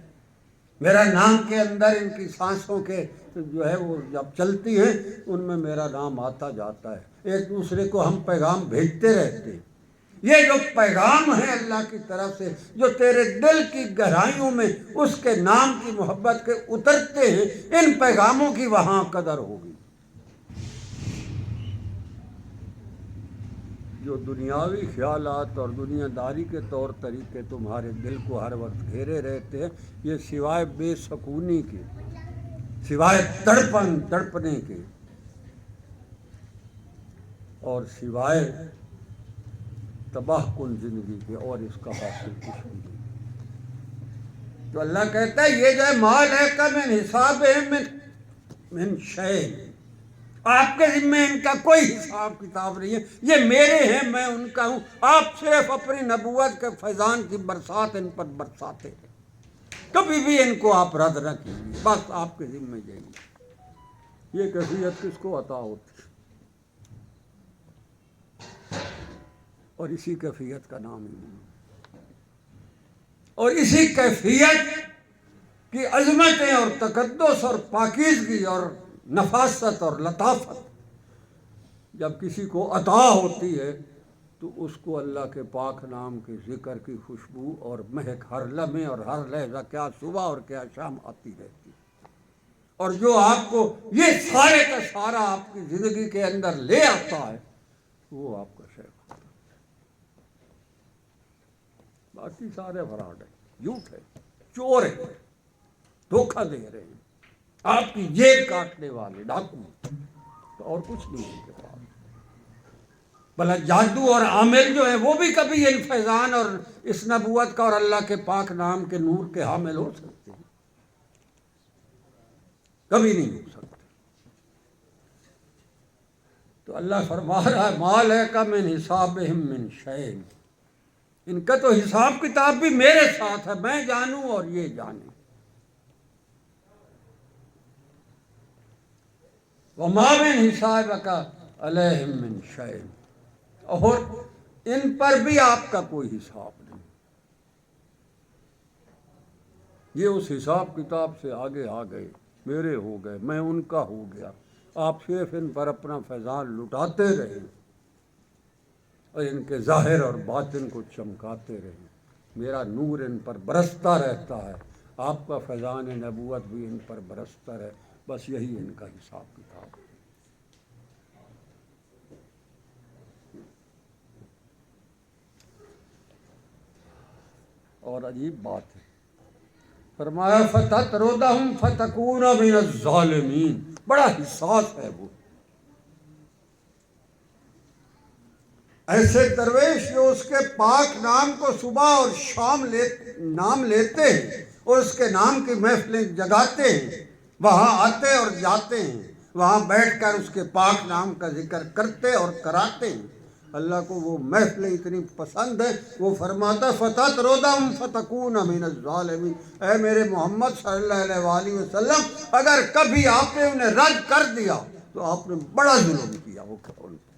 میرا نام کے اندر ان کی سانسوں کے جو ہے وہ جب چلتی ہیں ان میں میرا نام آتا جاتا ہے، ایک دوسرے کو ہم پیغام بھیجتے رہتے ہیں۔ یہ جو پیغام ہے اللہ کی طرف سے جو تیرے دل کی گہرائیوں میں اس کے نام کی محبت کے اترتے ہیں، ان پیغاموں کی وہاں قدر ہوگی۔ جو دنیاوی خیالات اور دنیا داری کے طور طریقے تمہارے دل کو ہر وقت گھیرے رہتے ہیں، یہ سوائے بے سکونی کے، سوائے تڑپنے کے، اور سوائے تباہ کن زندگی کے، اور اس کا حاصل کچھ بھی نہیں۔ تو اللہ کہتا ہے یہ جو ہے ما لیک من حسابہم من شیء، آپ کے ذمہ ان کا کوئی حساب کتاب نہیں ہے، یہ میرے ہیں، میں ان کا ہوں، آپ صرف اپنی نبوت کے فیضان کی برسات ان پر برساتے ہیں، کبھی بھی ان کو آپ رد نہ کیجیے، بس آپ کے ذمہ یہی۔ یہ کیفیت کس کو عطا ہوتی ہے؟ اور اسی کیفیت کا نام ایمان، اور اسی کیفیت کی عظمتیں اور تقدس اور پاکیزگی اور نفاست اور لطافت جب کسی کو عطا ہوتی ہے تو اس کو اللہ کے پاک نام کے ذکر کی خوشبو اور مہک ہر لمحے اور ہر لحظہ، کیا صبح اور کیا شام آتی رہتی ہے، اور جو آپ کو یہ سارے کا سارا آپ کی زندگی کے اندر لے آتا ہے وہ آپ کا شیخ ہوتا ہے۔ باقی سارے فراڈ ہیں، جھوٹ ہے، چور ہے، دھوکہ دے رہے ہیں، آپ کی جیب کاٹنے والے ڈاکو، تو اور کچھ نہیں ان کے پاس۔ بھلا جادو اور عامل جو ہے وہ بھی کبھی ان فیضان اور اس نبوت کا اور اللہ کے پاک نام کے نور کے حامل ہو سکتے ہیں؟ کبھی نہیں ہو سکتے۔ تو اللہ فرما رہا ہے ما لیک من حسابہم من شیء، ان کا تو حساب کتاب بھی میرے ساتھ ہے، میں جانوں اور یہ جانے۔ وما من حسابک علیہم من شیء، اور ان پر بھی آپ کا کوئی حساب نہیں، یہ اس حساب کتاب سے آگے آ گئے، میرے ہو گئے، میں ان کا ہو گیا، آپ صرف ان پر اپنا فیضان لٹاتے رہے اور ان کے ظاہر اور باطن کو چمکاتے رہے، میرا نور ان پر برستا رہتا ہے، آپ کا فیضان نبوت بھی ان پر برستا رہے، بس یہی ان کا حساب کتاب ہے۔ اور عجیب بات ہے، فرمایا فَتَطْرُدَهُمْ فَتَكُونَ مِنَ الظَّالِمِينَ، بڑا حساس ہے وہ، ایسے درویش جو اس کے پاک نام کو صبح اور شام نام لیتے ہیں اور اس کے نام کی محفلیں جگاتے ہیں، وہاں آتے اور جاتے ہیں، وہاں بیٹھ کر اس کے پاک نام کا ذکر کرتے اور کراتے ہیں، اللہ کو وہ محفلیں اتنی پسند ہے، وہ فرماتا فَتَطْرُدَهُمْ فَتَكُونَ مِنَ الظَّالِمِينَ، اے میرے محمد صلی اللہ علیہ وآلہ وسلم، اگر کبھی آپ نے انہیں رد کر دیا تو آپ نے بڑا ظلم کیا، وہ ان پر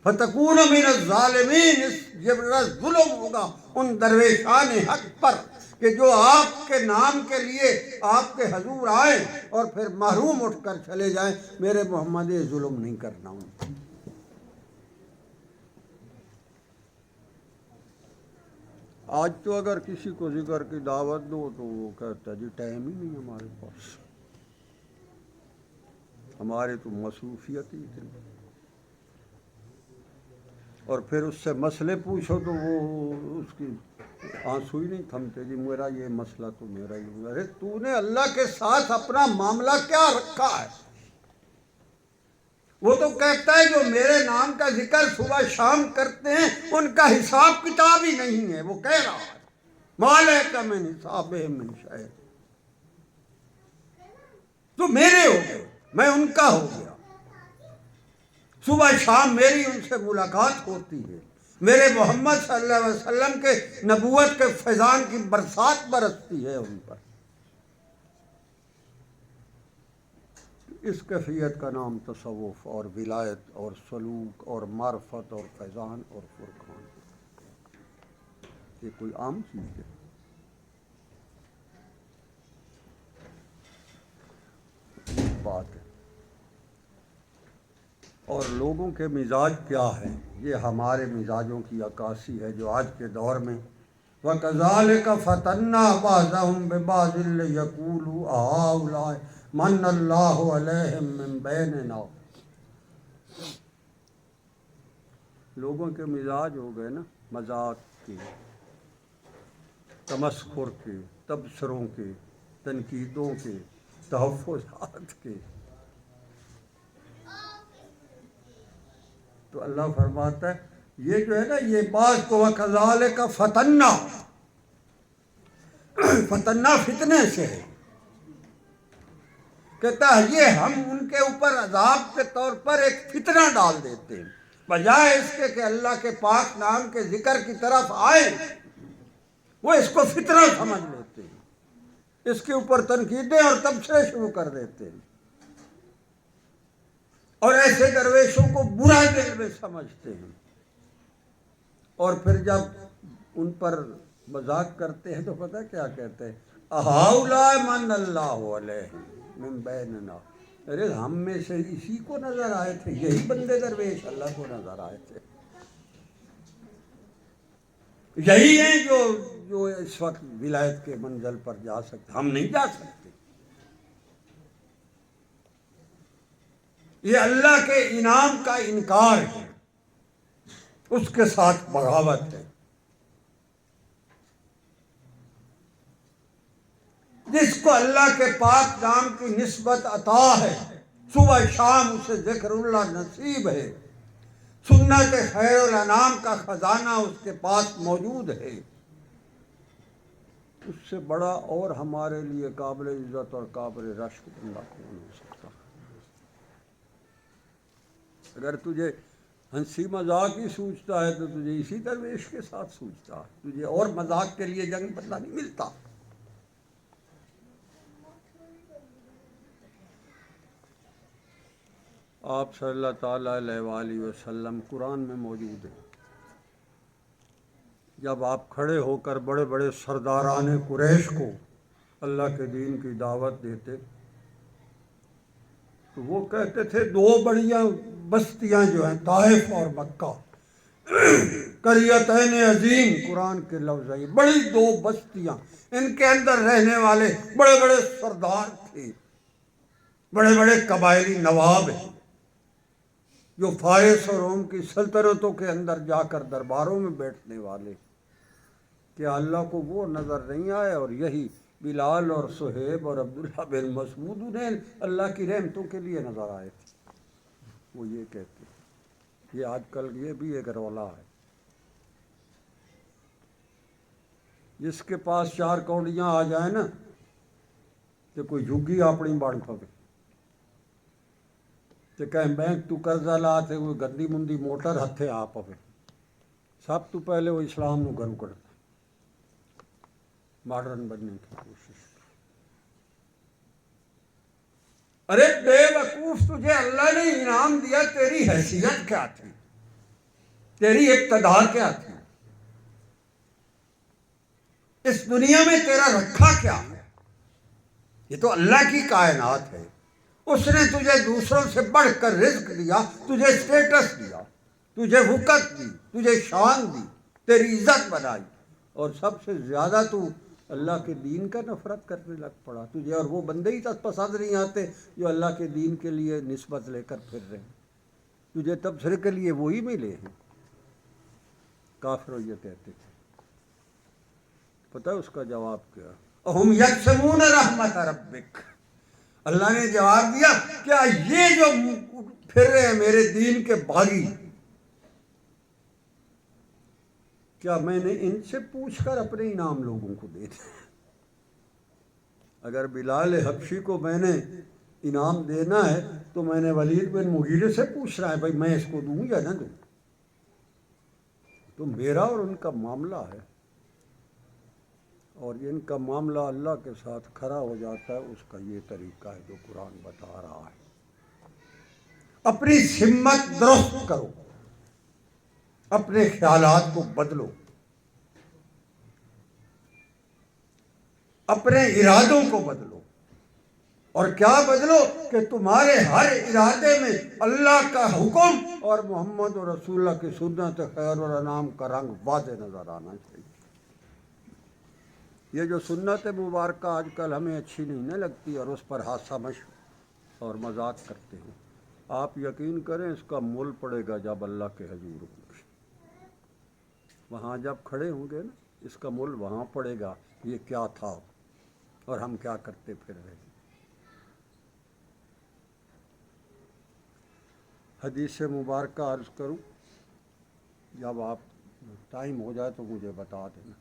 فَتَكُونَ مِنَ الظَّالِمِينَ، یہ بڑا ظلم ہوگا ان درویشان حق پر کہ جو آپ کے نام کے لیے آپ کے حضور آئیں اور پھر محروم اٹھ کر چلے جائیں، میرے محمد یہ ظلم نہیں کرنا ان پر۔ آج تو اگر کسی کو ذکر کی دعوت دو تو وہ کہتا ہے جی ٹائم ہی نہیں ہمارے پاس، ہمارے تو مصروفیت ہی اتنی، اور پھر اس سے مسئلے پوچھو تو وہ اس کی آنسو ہی نہیں تھمتے، جی میرا یہ مسئلہ تو میرا ہی، ارے تو نے اللہ کے ساتھ اپنا معاملہ کیا رکھا ہے؟ وہ تو کہتا ہے جو میرے نام کا ذکر صبح شام کرتے ہیں ان کا حساب کتاب ہی نہیں ہے، وہ کہہ رہا ہے ما لیک من حسابہم من شیء، تو میرے ہو گئے، میں ان کا ہو گیا، صبح شام میری ان سے ملاقات ہوتی ہے، میرے محمد صلی اللہ علیہ وسلم کے نبوت کے فیضان کی برسات برستی ہے ان پر۔ اس کیفیت کا نام تصوف اور ولایت اور سلوک اور معرفت اور فیضان اور فرقان، یہ کوئی عام چیز ہے؟ بات ہے۔ اور لوگوں کے مزاج کیا ہے؟ یہ ہمارے مزاجوں کی عکاسی ہے جو آج کے دور میں وَكَذَلِكَ فَتَنَّا بَعْضَهُمْ بِبَعْضٍ لِيَقُولُوا أَهَٰؤُلَاءِ مَنَّ اللَّهُ عَلَيْهِم مِّن بَيْنِنَا۔ لوگوں کے مزاج ہو گئے نا مذاق کے، تمسخر کے، تبصروں کے، تنقیدوں کے، تحفظات کے۔ تو اللہ فرماتا ہے یہ جو ہے نا یہ بات کو وَكَذَلِكَ فَتَنَّا، فتنہ فتنے سے ہے، کہتا ہے یہ ہم ان کے اوپر عذاب کے طور پر ایک فتنہ ڈال دیتے ہیں، بجائے اس کے کہ اللہ کے پاک نام کے ذکر کی طرف آئیں وہ اس کو فتنہ سمجھ لیتے ہیں، اس کے اوپر تنقیدیں اور تبصرے شروع کر دیتے ہیں، اور ایسے درویشوں کو برا دل میں سمجھتے ہیں، اور پھر جب ان پر مذاق کرتے ہیں تو پتہ کیا کہتے ہیں؟ أَهَٰؤُلَاءِ مَنَّ اللَّهُ عَلَيْهِم مِّن بَيْنِنَا۔ ارے ہم میں سے اسی کو نظر آئے تھے، یہی بندے درویش اللہ کو نظر آئے تھے، یہی ہیں جو اس وقت ولایت کے منزل پر جا سکتے، ہم نہیں جا سکتے۔ یہ اللہ کے انعام کا انکار ہے، اس کے ساتھ بغاوت ہے۔ جس کو اللہ کے پاک نام کی نسبت عطا ہے، صبح شام اسے ذکر اللہ نصیب ہے، سنت خیر الانام کا خزانہ اس کے پاس موجود ہے، اس سے بڑا اور ہمارے لیے قابل عزت اور قابل رشک بندہ کون ہو سکتا؟ اگر تجھے ہنسی مذاق ہی سوچتا ہے تو تجھے اسی درویش کے ساتھ سوچتا ہے، تجھے اور مذاق کے لیے جنگ بندہ نہیں ملتا۔ آپ صلی اللہ تعالیٰ علیہ وآلہ وسلم قرآن میں موجود ہیں، جب آپ کھڑے ہو کر بڑے بڑے سرداران قریش کو اللہ کے دین کی دعوت دیتے تو وہ کہتے تھے دو بڑیاں بستیاں جو ہیں طائف اور مکہ، قریتین عظیم، قرآن کے لفظ ہے، بڑی دو بستیاں، ان کے اندر رہنے والے بڑے بڑے سردار تھے، بڑے بڑے قبائلی نواب ہیں جو فارس اور روم کی سلطنتوں کے اندر جا کر درباروں میں بیٹھنے والے۔ کیا اللہ کو وہ نظر نہیں آئے؟ اور یہی بلال اور صہیب اور عبداللہ بن مسعود انہیں اللہ کی رحمتوں کے لیے نظر آئے تھے۔ وہ یہ کہتے ہیں، یہ آج کل یہ بھی ایک رولا ہے، جس کے پاس چار کوڑیاں آ جائیں نا تو کوئی جھگی اپنی بڑھ پے تو کہیں بینک تو قرضہ لا تے کوئی گندی مندی موٹر ہتھے آ پے، سب تو پہلے وہ اسلام نو گرو کرتا، ماڈرن بننے کی کوشش۔ ارے بے وقوف، تجھے اللہ نے انعام دیا، تیری حیثیت کیا تھی؟ تیری ابتدا کیا تھی؟ اس دنیا میں تیرا رکھا کیا ہے؟ یہ تو اللہ کی کائنات ہے، اس نے تجھے دوسروں سے بڑھ کر رزق دیا، تجھے اسٹیٹس دیا، تجھے وقت دی، تجھے شان دی، تیری عزت بنائی، اور سب سے زیادہ تو اللہ کے دین کا نفرت کرنے لگ پڑا۔ تجھے اور وہ بندے ہی تک پسند نہیں آتے جو اللہ کے دین کے لیے نسبت لے کر پھر رہے ہیں، تجھے تبصرے کے لیے وہی ملے ہیں۔ کافر یہ کہتے تھے، پتہ اس کا جواب کیا؟ اہم یقسمون رحمت ربک، اللہ نے جواب دیا کیا یہ جو پھر رہے ہیں میرے دین کے باغی، کیا میں نے ان سے پوچھ کر اپنے انعام لوگوں کو دے دیا؟ اگر بلال حبشی کو میں نے انعام دینا ہے تو میں نے ولید بن مغیرے سے پوچھ رہا ہے بھائی میں اس کو دوں یا نہ دوں؟ تو میرا اور ان کا معاملہ ہے، اور ان کا معاملہ اللہ کے ساتھ کھڑا ہو جاتا ہے، اس کا یہ طریقہ ہے جو قرآن بتا رہا ہے۔ اپنی سمت درست کرو، اپنے خیالات کو بدلو، اپنے ارادوں کو بدلو، اور کیا بدلو کہ تمہارے ہر ارادے میں اللہ کا حکم اور محمد و رسول اللہ کی سنت خیر الانام کا رنگ واضح نظر آنا چاہیے۔ یہ جو سنت مبارکہ آج کل ہمیں اچھی نہیں لگتی اور اس پر ہاتھ سمجھ اور مذاق کرتے ہیں، آپ یقین کریں اس کا مول پڑے گا جب اللہ کے حضور ہوں گے، وہاں جب کھڑے ہوں گے نا، اس کا مول وہاں پڑے گا، یہ کیا تھا اور ہم کیا کرتے پھر رہے۔ حدیث مبارکہ عرض کروں، جب آپ ٹائم ہو جائے تو مجھے بتا دینا۔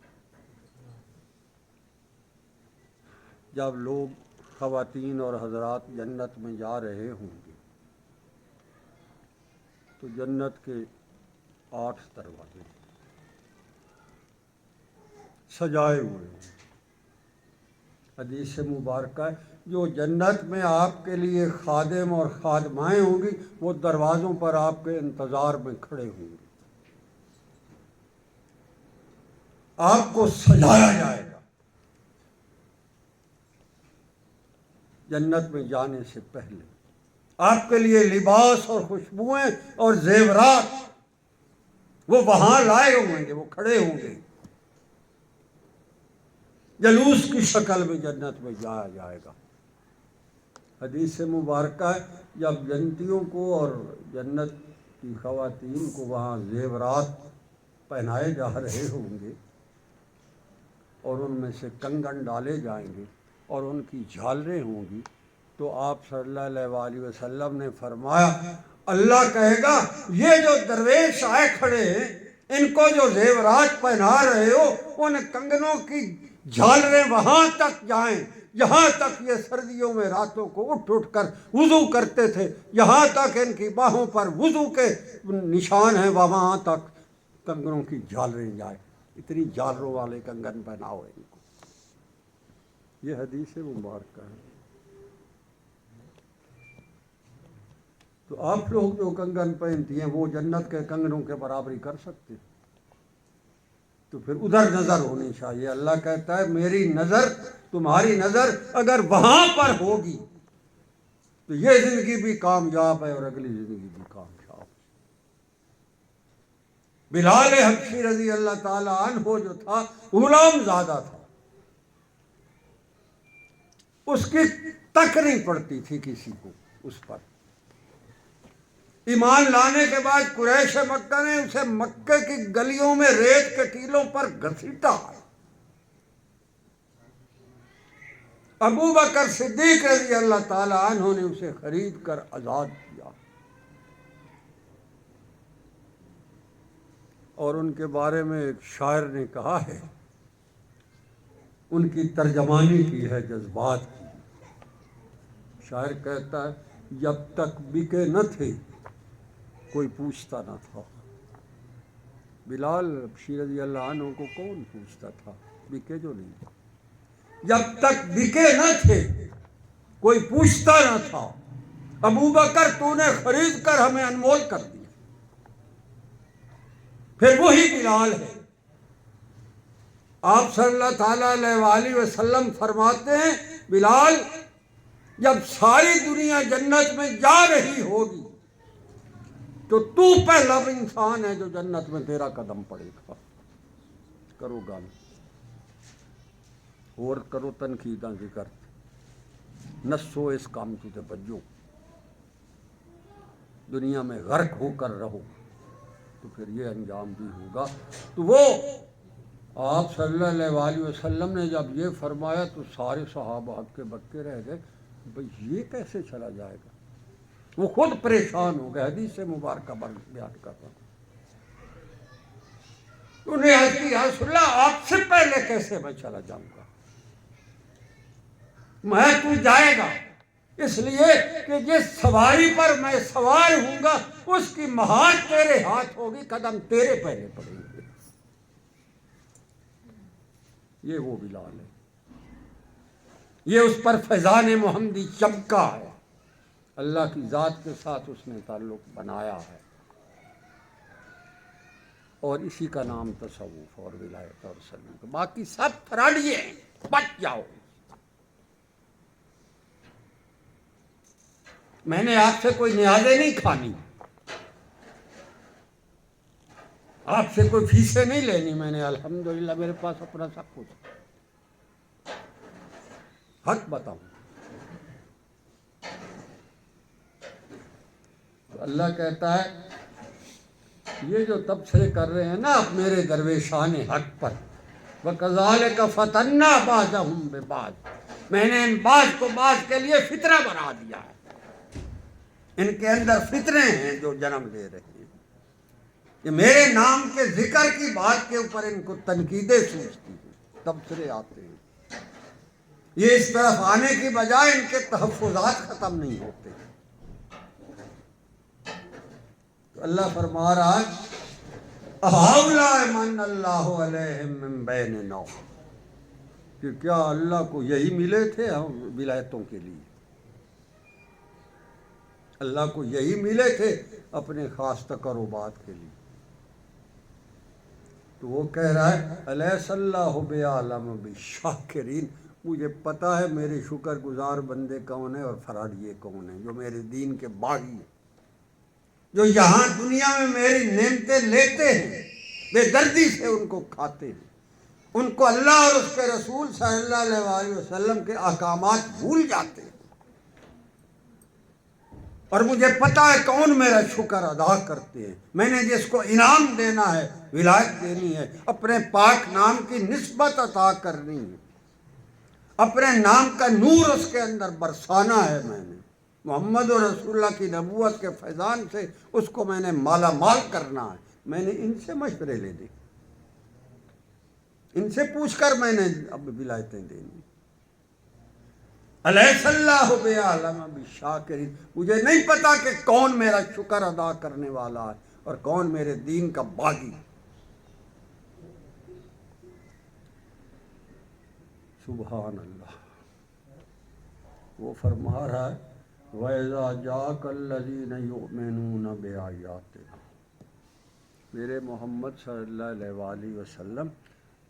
جب لوگ خواتین اور حضرات جنت میں جا رہے ہوں گے تو جنت کے 8 دروازے سجائے ہوئے ہیں۔ حدیث مبارکہ ہے جو جنت میں آپ کے لیے خادم اور خادمائیں ہوں گی وہ دروازوں پر آپ کے انتظار میں کھڑے ہوں گے، آپ کو سجایا جائے گا جنت میں جانے سے پہلے، آپ کے لیے لباس اور خوشبوئیں اور زیورات وہ وہاں لائے ہوں گے، وہ کھڑے ہوں گے، جلوس کی شکل میں جنت میں جایا جائے گا۔ حدیث مبارکہ ہے جب جنتیوں کو اور جنت کی خواتین کو وہاں زیورات پہنائے جا رہے ہوں گے اور ان میں سے کنگن ڈالے جائیں گے اور ان کی جھالریں ہوں گی، تو آپ صلی اللہ علیہ وسلم نے فرمایا اللہ کہے گا یہ جو درویش آئے کھڑے ہیں ان کو جو زیورات پہنا رہے ہو ان کنگنوں کی جھالریں وہاں تک جائیں یہاں تک یہ سردیوں میں راتوں کو اٹھ اٹھ کر وضو کرتے تھے، یہاں تک ان کی باہوں پر وضو کے نشان ہیں، وہاں تک کنگنوں کی جھالریں جائیں، اتنی جھالروں والے کنگن پہناؤ ان کو۔ یہ حدیث مبارکہ ہے۔ تو آپ لوگ جو کنگن پہنتی ہیں وہ جنت کے کنگنوں کے برابری کر سکتے ہیں؟ تو پھر ادھر نظر ہونی چاہیے۔ اللہ کہتا ہے میری نظر تمہاری نظر اگر وہاں پر ہوگی تو یہ زندگی بھی کامیاب ہے اور اگلی زندگی بھی کامیاب۔ بلال حبشی رضی اللہ تعالی عنہ جو تھا غلام زادہ تھا، اس کی تک نہیں پڑتی تھی کسی کو اس پر۔ ایمان لانے کے بعد قریش مکہ نے اسے مکے کی گلیوں میں ریت کے ٹیلوں پر گھسیٹا۔ ابو بکر صدیق رضی اللہ تعالی عنہ نے اسے خرید کر آزاد کیا، اور ان کے بارے میں ایک شاعر نے کہا ہے، ان کی ترجمانی کی ہے جذبات کی۔ شاعر کہتا ہے جب تک بکے نہ تھے کوئی پوچھتا نہ تھا۔ بلال حبشی رضی اللہ عنہ کو کون پوچھتا تھا؟ بکے جو نہیں تھا۔ جب تک بکے نہ تھے کوئی پوچھتا نہ تھا، ابو بکر تو نے خرید کر ہمیں انمول کر دیا۔ پھر وہی بلال ہے۔ آپ صلی اللہ تعالیٰ علیہ وسلم فرماتے ہیں بلال جب ساری دنیا جنت میں جا رہی ہوگی تو پہلا انسان ہے جو جنت میں تیرا قدم پڑے گا۔ کرو گل اور کرو تنقیداں ذکر نسو اس کام تے بجو، دنیا میں غرق ہو کر رہو تو پھر یہ انجام بھی ہوگا۔ تو وہ آپ صلی اللہ علیہ وسلم نے جب یہ فرمایا تو سارے صحابہ ہکے بکے رہ گئے، بھئی یہ کیسے چلا جائے گا؟ وہ خود پریشان ہو گئے۔ حدیث مبارکہ بیان کر رہا ہوں۔ انہیں عرض کی یا رسول اللہ آپ سے پہلے کیسے میں چلا جاؤں گا؟ میں تو جائے گا اس لیے کہ جس سواری پر میں سوار ہوں گا اس کی مہار تیرے ہاتھ ہوگی، قدم تیرے پہلے پڑیں گے۔ یہ وہ بلال ہے، یہ اس پر فیضان محمدی چمکا ہے، اللہ کی ذات کے ساتھ اس نے تعلق بنایا ہے، اور اسی کا نام تصوف اور ولایت اور سلوک۔ باقی سب فراڈیے ہیں، بچ جاؤ۔ میں نے آپ سے کوئی نیازیں نہیں کھانی، آپ سے کوئی فیسیں نہیں لینی، میں نے الحمدللہ میرے پاس اپنا سب کچھ، حق بتاؤں۔ تو اللہ کہتا ہے یہ جو تبصرے کر رہے ہیں نا آپ میرے درویشان حق پر، وَكَذَلِكَ فَتَنَّا بَعْضَهُمْ بِبَعْضٍ، میں نے ان بعض کو بعض کے لیے فتنہ بنا دیا ہے، ان کے اندر فتنے ہیں جو جنم دے رہے ہیں، کہ میرے نام کے ذکر کی بات کے اوپر ان کو تنقیدیں سوچتی ہیں، تبصرے آتے ہیں، یہ اس طرف آنے کی بجائے ان کے تحفظات ختم نہیں ہوتے۔ تو اللہ فرما رہا ہے أَهَؤُلَاءِ مَنَّ اللَّهُ عَلَيْهِمْ مِنْ بَيْنِنَا، کہ کیا اللہ کو یہی ملے تھے ہم ولایتوں کے لیے، اللہ کو یہی ملے تھے اپنے خاص تقربات کے لیے؟ تو وہ کہہ رہا ہے أَلَيْسَ اللَّهُ بِأَعْلَمَ بِالشَّاكِرِينَ، مجھے پتہ ہے میرے شکر گزار بندے کون ہیں اور فراڈیے کون ہیں، جو میرے دین کے باغی ہیں، جو یہاں دنیا میں میری نعمتیں لیتے ہیں، بے دردی سے ان کو کھاتے ہیں، ان کو اللہ اور اس کے رسول صلی اللہ علیہ وسلم کے احکامات بھول جاتے ہیں، اور مجھے پتہ ہے کون میرا شکر ادا کرتے ہیں۔ میں نے جس کو انعام دینا ہے، ولایت دینی ہے، اپنے پاک نام کی نسبت عطا کرنی ہے، اپنے نام کا نور اس کے اندر برسانا ہے، میں نے محمد رسول اللہ کی نبوت کے فیضان سے اس کو میں نے مالا مال کرنا ہے، میں نے ان سے مشورے لے دی، ان سے پوچھ کر میں نے اب ولایتیں دینی۔ أَلَيْسَ اللَّهُ بِأَعْلَمَ بِالشَّاكِرِينَ، مجھے نہیں پتا کہ کون میرا شکر ادا کرنے والا ہے اور کون میرے دین کا باغی۔ سبحان اللہ، وہ فرما رہا ہے وَإِذَا جَاءَكَ الَّذِينَ يُؤْمِنُونَ بِآيَاتِنَا، میرے محمد صلی اللہ علیہ وآلہ وسلم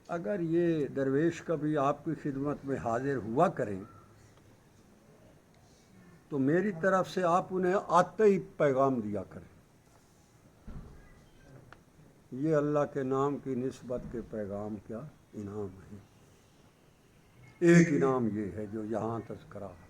اگر یہ درویش کبھی آپ کی خدمت میں حاضر ہوا کریں تو میری طرف سے آپ انہیں آتے ہی پیغام دیا کریں، یہ اللہ کے نام کی نسبت کے پیغام کیا انعام ہے۔ ایک انعام یہ ہے جو یہاں تذکرہ ہے،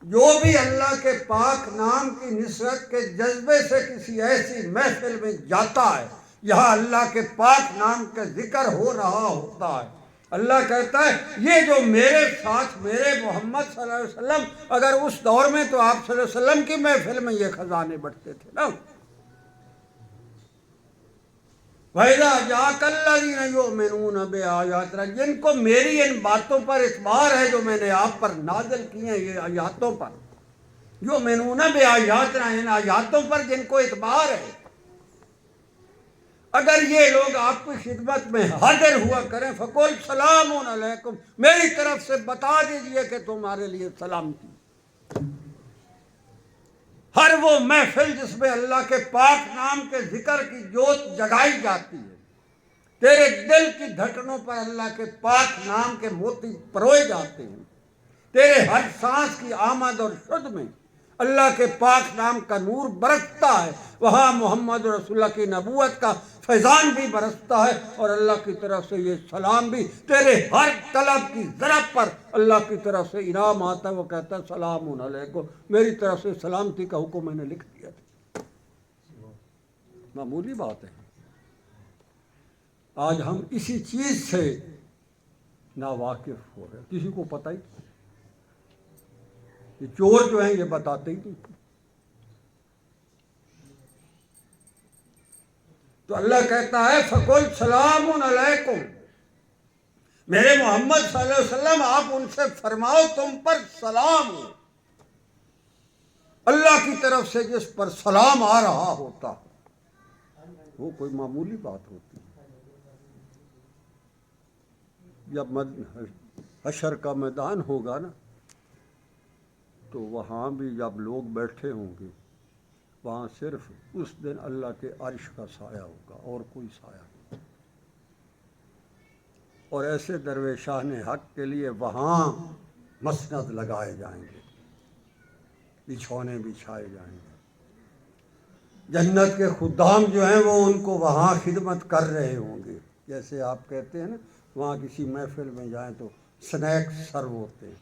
جو بھی اللہ کے پاک نام کی نصرت کے جذبے سے کسی ایسی محفل میں جاتا ہے یہاں اللہ کے پاک نام کا ذکر ہو رہا ہوتا ہے، اللہ کہتا ہے یہ جو میرے ساتھ میرے محمد صلی اللہ علیہ وسلم، اگر اس دور میں تو آپ صلی اللہ علیہ وسلم کی محفل میں یہ خزانے بٹتے تھے نا، وَإِذَا جَاءَكَ الَّذِينَ يُؤْمِنُونَ بِآيَاتِنَا، جن کو میری ان باتوں پر اعتبار ہے جو میں نے آپ پر نازل کی ہیں، یہ آیاتوں پر، یؤمنون بآیاتنا، ان آیاتوں پر جن کو اعتبار ہے، اگر یہ لوگ آپ کی خدمت میں حاضر ہوا کریں فَقُلْ سَلَامٌ عَلَيْكُمْ، میری طرف سے بتا دیجئے کہ تمہارے لیے سلامتی۔ ہر وہ محفل جس میں اللہ کے پاک نام کے ذکر کی جوت جگائی جاتی ہے، تیرے دل کی دھڑکنوں پر اللہ کے پاک نام کے موتی پروئے جاتے ہیں، تیرے ہر سانس کی آمد اور شد میں اللہ کے پاک نام کا نور برستا ہے، وہاں محمد رسول اللہ کی نبوت کا فیضان بھی برستا ہے، اور اللہ کی طرف سے یہ سلام بھی تیرے ہر طلب کی ضرب پر اللہ کی طرف سے انعام آتا ہے، وہ کہتا ہے سلام علیکم، میری طرف سے سلامتی کا حکم میں نے لکھ دیا تھا۔ معمولی بات ہے، آج ہم اسی چیز سے ناواقف ہو رہے ہیں، کسی کو پتہ ہی نہیں، یہ چور جو ہیں یہ بتاتے ہی نہیں۔ تو اللہ کہتا ہے فَقُلْ سَلَامٌ عَلَيْكُمْ، میرے محمد صلی اللہ علیہ وسلم آپ ان سے فرماؤ تم پر سلام ہو۔ اللہ کی طرف سے جس پر سلام آ رہا ہوتا وہ کوئی معمولی بات ہوتی ہے۔ جب حشر کا میدان ہوگا نا تو وہاں بھی جب لوگ بیٹھے ہوں گے وہاں صرف اس دن اللہ کے عرش کا سایہ ہوگا اور کوئی سایہ نہیں۔ اور ایسے درویشان حق کے لیے وہاں مسند لگائے جائیں گے، بچھونے بچھائے جائیں گے۔ جنت کے خدام جو ہیں وہ ان کو وہاں خدمت کر رہے ہوں گے۔ جیسے آپ کہتے ہیں نا وہاں کسی محفل میں جائیں تو سنیک سرو ہوتے ہیں،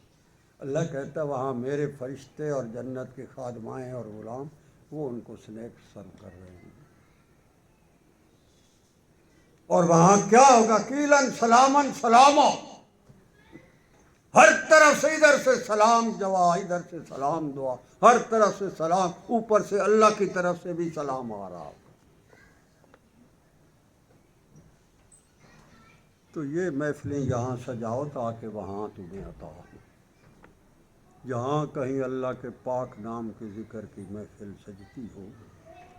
اللہ کہتا ہے وہاں میرے فرشتے اور جنت کے خادمائیں اور غلام وہ ان کو سنیک سرو کر رہے ہیں۔ اور وہاں کیا ہوگا؟ قیلن سلامن سلاما، ہر طرف سے ادھر سے سلام دعا، ادھر سے سلام دعا، ہر طرف سے سلام، اوپر سے اللہ کی طرف سے بھی سلام آ رہا ہوگا۔ تو یہ محفلیں یہاں سجاؤ تاکہ وہاں تمہیں عطا ہو۔ جہاں کہیں اللہ کے پاک نام کے ذکر کی محفل سجتی ہو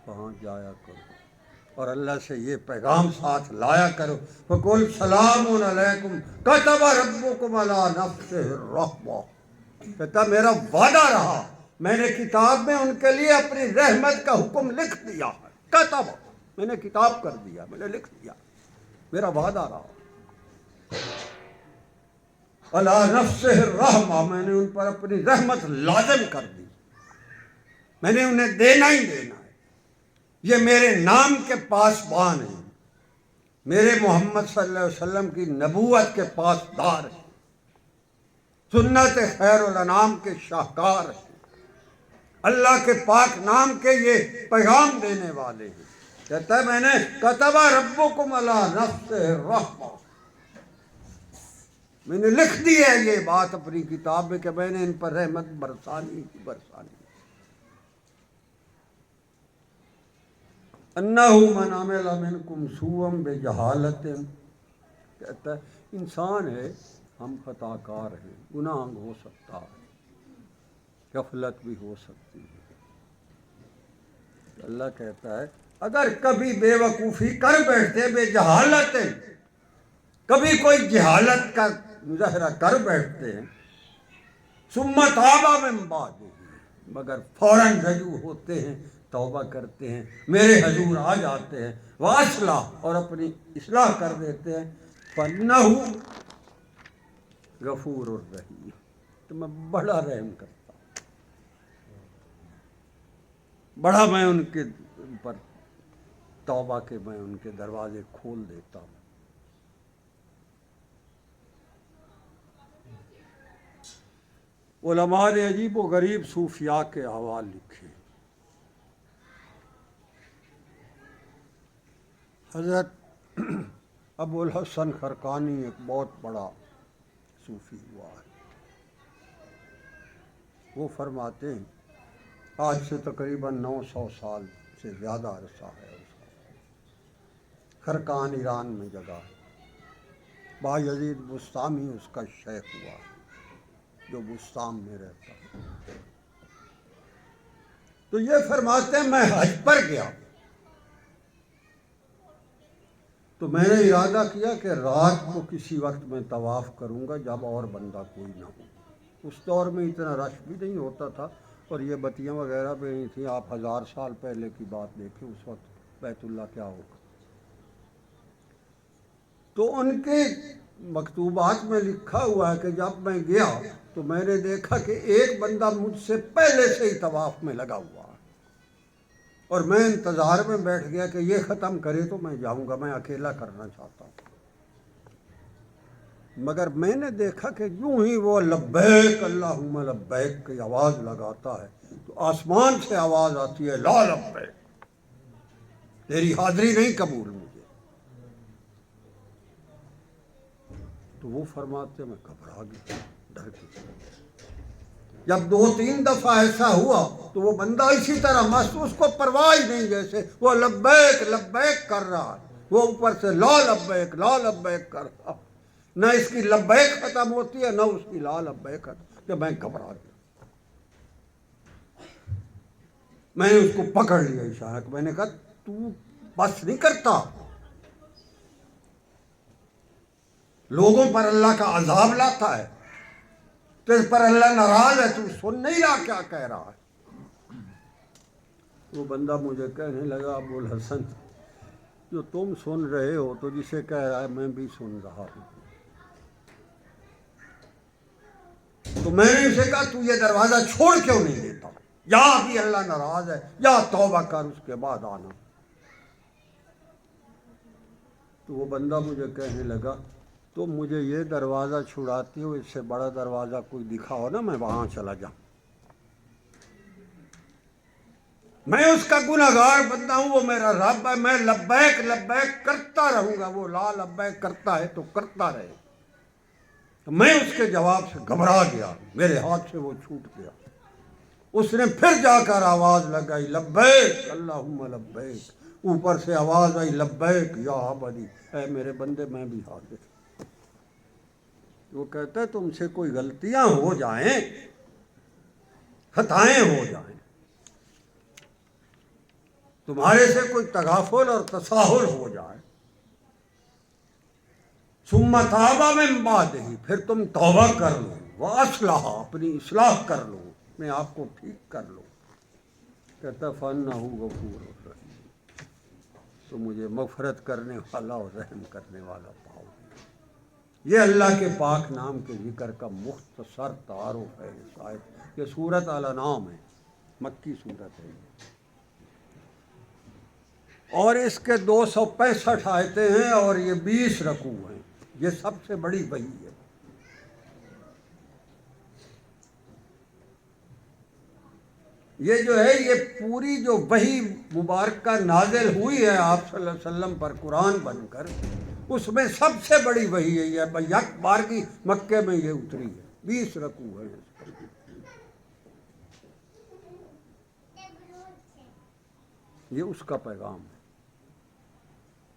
وہاں جایا کرو اور اللہ سے یہ پیغام ساتھ لایا کرو، فَقُلْ سَلَامٌ عَلَيْكُمْ كَتَبَ رَبُّكُمْ عَلَىٰ نَفْسِهِ الرَّحْمَةَ۔ کہتا میرا وعدہ رہا، میں نے کتاب میں ان کے لیے اپنی رحمت کا حکم لکھ دیا ہے۔ کتب، میں نے کتاب کر دیا، میں نے لکھ دیا، میرا وعدہ رہا۔ عَلَىٰ نَفْسِهِ الرَّحْمَةَ، میں نے ان پر اپنی رحمت لازم کر دی، میں نے انہیں دینا ہی دینا ہے۔ یہ میرے نام کے پاسبان ہیں، میرے محمد صلی اللہ علیہ وسلم کی نبوت کے پاسدار ہیں، سنت خیر الانام کے شاہکار ہیں، اللہ کے پاک نام کے یہ پیغام دینے والے ہیں۔ کہتا ہے میں نے کتب ربکم علی نفسہ الرحمہ، میں نے لکھ دی ہے یہ بات اپنی کتاب میں کہ میں نے ان پر رحمت برسانی ہی برسانی۔ انہ من عمل منکم سوءا بجہالۃ، کہتا ہے انسان ہے، ہم خطا کار ہیں، گناہ ہو سکتا ہے، غفلت بھی ہو سکتی ہے۔ اللہ کہتا ہے اگر کبھی بے وقوفی کر بیٹھتے بے جہالت، کبھی کوئی جہالت کا مظاہرہ کر بیٹھتے ہیں، ثم تاب من بعد، مگر فوراً رجوع ہوتے ہیں، توبہ کرتے ہیں، میرے حضور آ جاتے ہیں، واصلح، اور اپنی اصلاح کر دیتے ہیں، فَإِنَّهُ غفور الرحیم، تو میں بڑا رحم کرتا ہوں، بڑا میں ان کے پر توبہ کے میں ان کے دروازے کھول دیتا ہوں۔ علماء نے عجیب و غریب صوفیاء کے احوال لکھے۔ حضرت ابو الحسن خرقانی ایک بہت بڑا صوفی ہوا ہے، وہ فرماتے ہیں آج سے تقریباً 900 سال سے زیادہ عرصہ ہے اس کا، خرقان ایران میں جگہ ہے، بایزید بسطامی اس کا شیخ ہوا ہے جو بسطام میں رہتا ہے۔ تو یہ فرماتے ہیں میں حج پر گیا تو میں نے ارادہ کیا کہ رات کو کسی وقت میں طواف کروں گا جب اور بندہ کوئی نہ ہو۔ اس دور میں اتنا رش بھی نہیں ہوتا تھا اور یہ بتیاں وغیرہ بھی نہیں تھیں، آپ 1000 سال پہلے کی بات دیکھیں اس وقت بیت اللہ کیا ہوگا۔ تو ان کے مکتوبات میں لکھا ہوا ہے کہ جب میں گیا تو میں نے دیکھا کہ ایک بندہ مجھ سے پہلے سے ہی طواف میں لگا ہوا ہے، اور میں انتظار میں بیٹھ گیا کہ یہ ختم کرے تو میں جاؤں گا، میں اکیلا کرنا چاہتا ہوں۔ مگر میں نے دیکھا کہ یوں ہی وہ لبیک اللہم لبیک کی آواز لگاتا ہے تو آسمان سے آواز آتی ہے لا لبیک، تیری حاضری نہیں قبول مجھے۔ تو وہ فرماتے میں گھبرا گیا، ڈر گیا۔ جب 2-3 دفعہ ایسا ہوا تو وہ بندہ اسی طرح مست، اس کو پرواہ ہی نہیں، جیسے وہ لبیک لبیک کر رہا ہے، وہ اوپر سے لا لبیک کر رہا۔ نہ اس کی لبیک ختم ہوتی ہے نہ اس کی لا لبیک ختم، کہ میں گھبرا گیا۔ میں نے اس کو پکڑ لیا اشارہ، میں نے کہا تو بس نہیں کرتا، لوگوں پر اللہ کا عذاب لاتا ہے، تو اس پر اللہ ناراض ہے، تو سن نہیں رہا کیا کہہ رہا ہے؟ وہ بندہ مجھے کہنے لگا ابو الحسن جو تم سن رہے ہو تو جسے کہہ رہا ہے میں بھی سن رہا ہوں۔ تو میں نے اسے کہا تو یہ دروازہ چھوڑ کیوں نہیں دیتا؟ یا ابھی اللہ ناراض ہے یا توبہ کر، اس کے بعد آنا۔ تو وہ بندہ مجھے کہنے لگا تو مجھے یہ دروازہ چھڑاتی ہو، اس سے بڑا دروازہ کوئی دکھاؤ نا، میں وہاں چلا جاؤں۔ میں اس کا گنہگار بندہ ہوں، وہ میرا رب ہے، میں لبیک لبیک کرتا رہوں گا، وہ لا لبیک کرتا ہے تو کرتا رہے۔ میں اس کے جواب سے گھبرا گیا، میرے ہاتھ سے وہ چھوٹ گیا۔ اس نے پھر جا کر آواز لگائی لبیک اللہم لبیک، اوپر سے آواز آئی لبیک یا عبدی، اے میرے بندے میں بھی حاضر۔ وہ کہتا ہے تم سے کوئی غلطیاں ہو جائیں، خطائیں ہو جائیں، تمہارے سے کوئی تغافل اور تساہل ہو جائے، ثم تاب من بعدہ، پھر تم توبہ کر لو، واصلح، اپنی اصلاح کر لو، اپنے آپ کو ٹھیک کر لو، کہتا فَإِنَّهُ غَفُورٌ رَحِيمٌ، تو مجھے مغفرت کرنے والا اور رحم کرنے والا پاؤ۔ یہ اللہ کے پاک نام کے ذکر کا مختصر تعارف ہے اس آیت۔ یہ سورۃ الانعام ہے، مکی سورت ہے، اور اس کے 265 آیتیں ہیں اور یہ 20 رکوع ہیں۔ یہ سب سے بڑی وحی ہے۔ یہ جو ہے یہ پوری جو وحی مبارکہ نازل ہوئی ہے آپ صلی اللہ علیہ وسلم پر قرآن بن کر، اس میں سب سے بڑی وحی ہے یہ، یک بار کی مکے میں یہ اتری ہے، 20 رکوع ہے اس پر۔ یہ اس کا پیغام ہے۔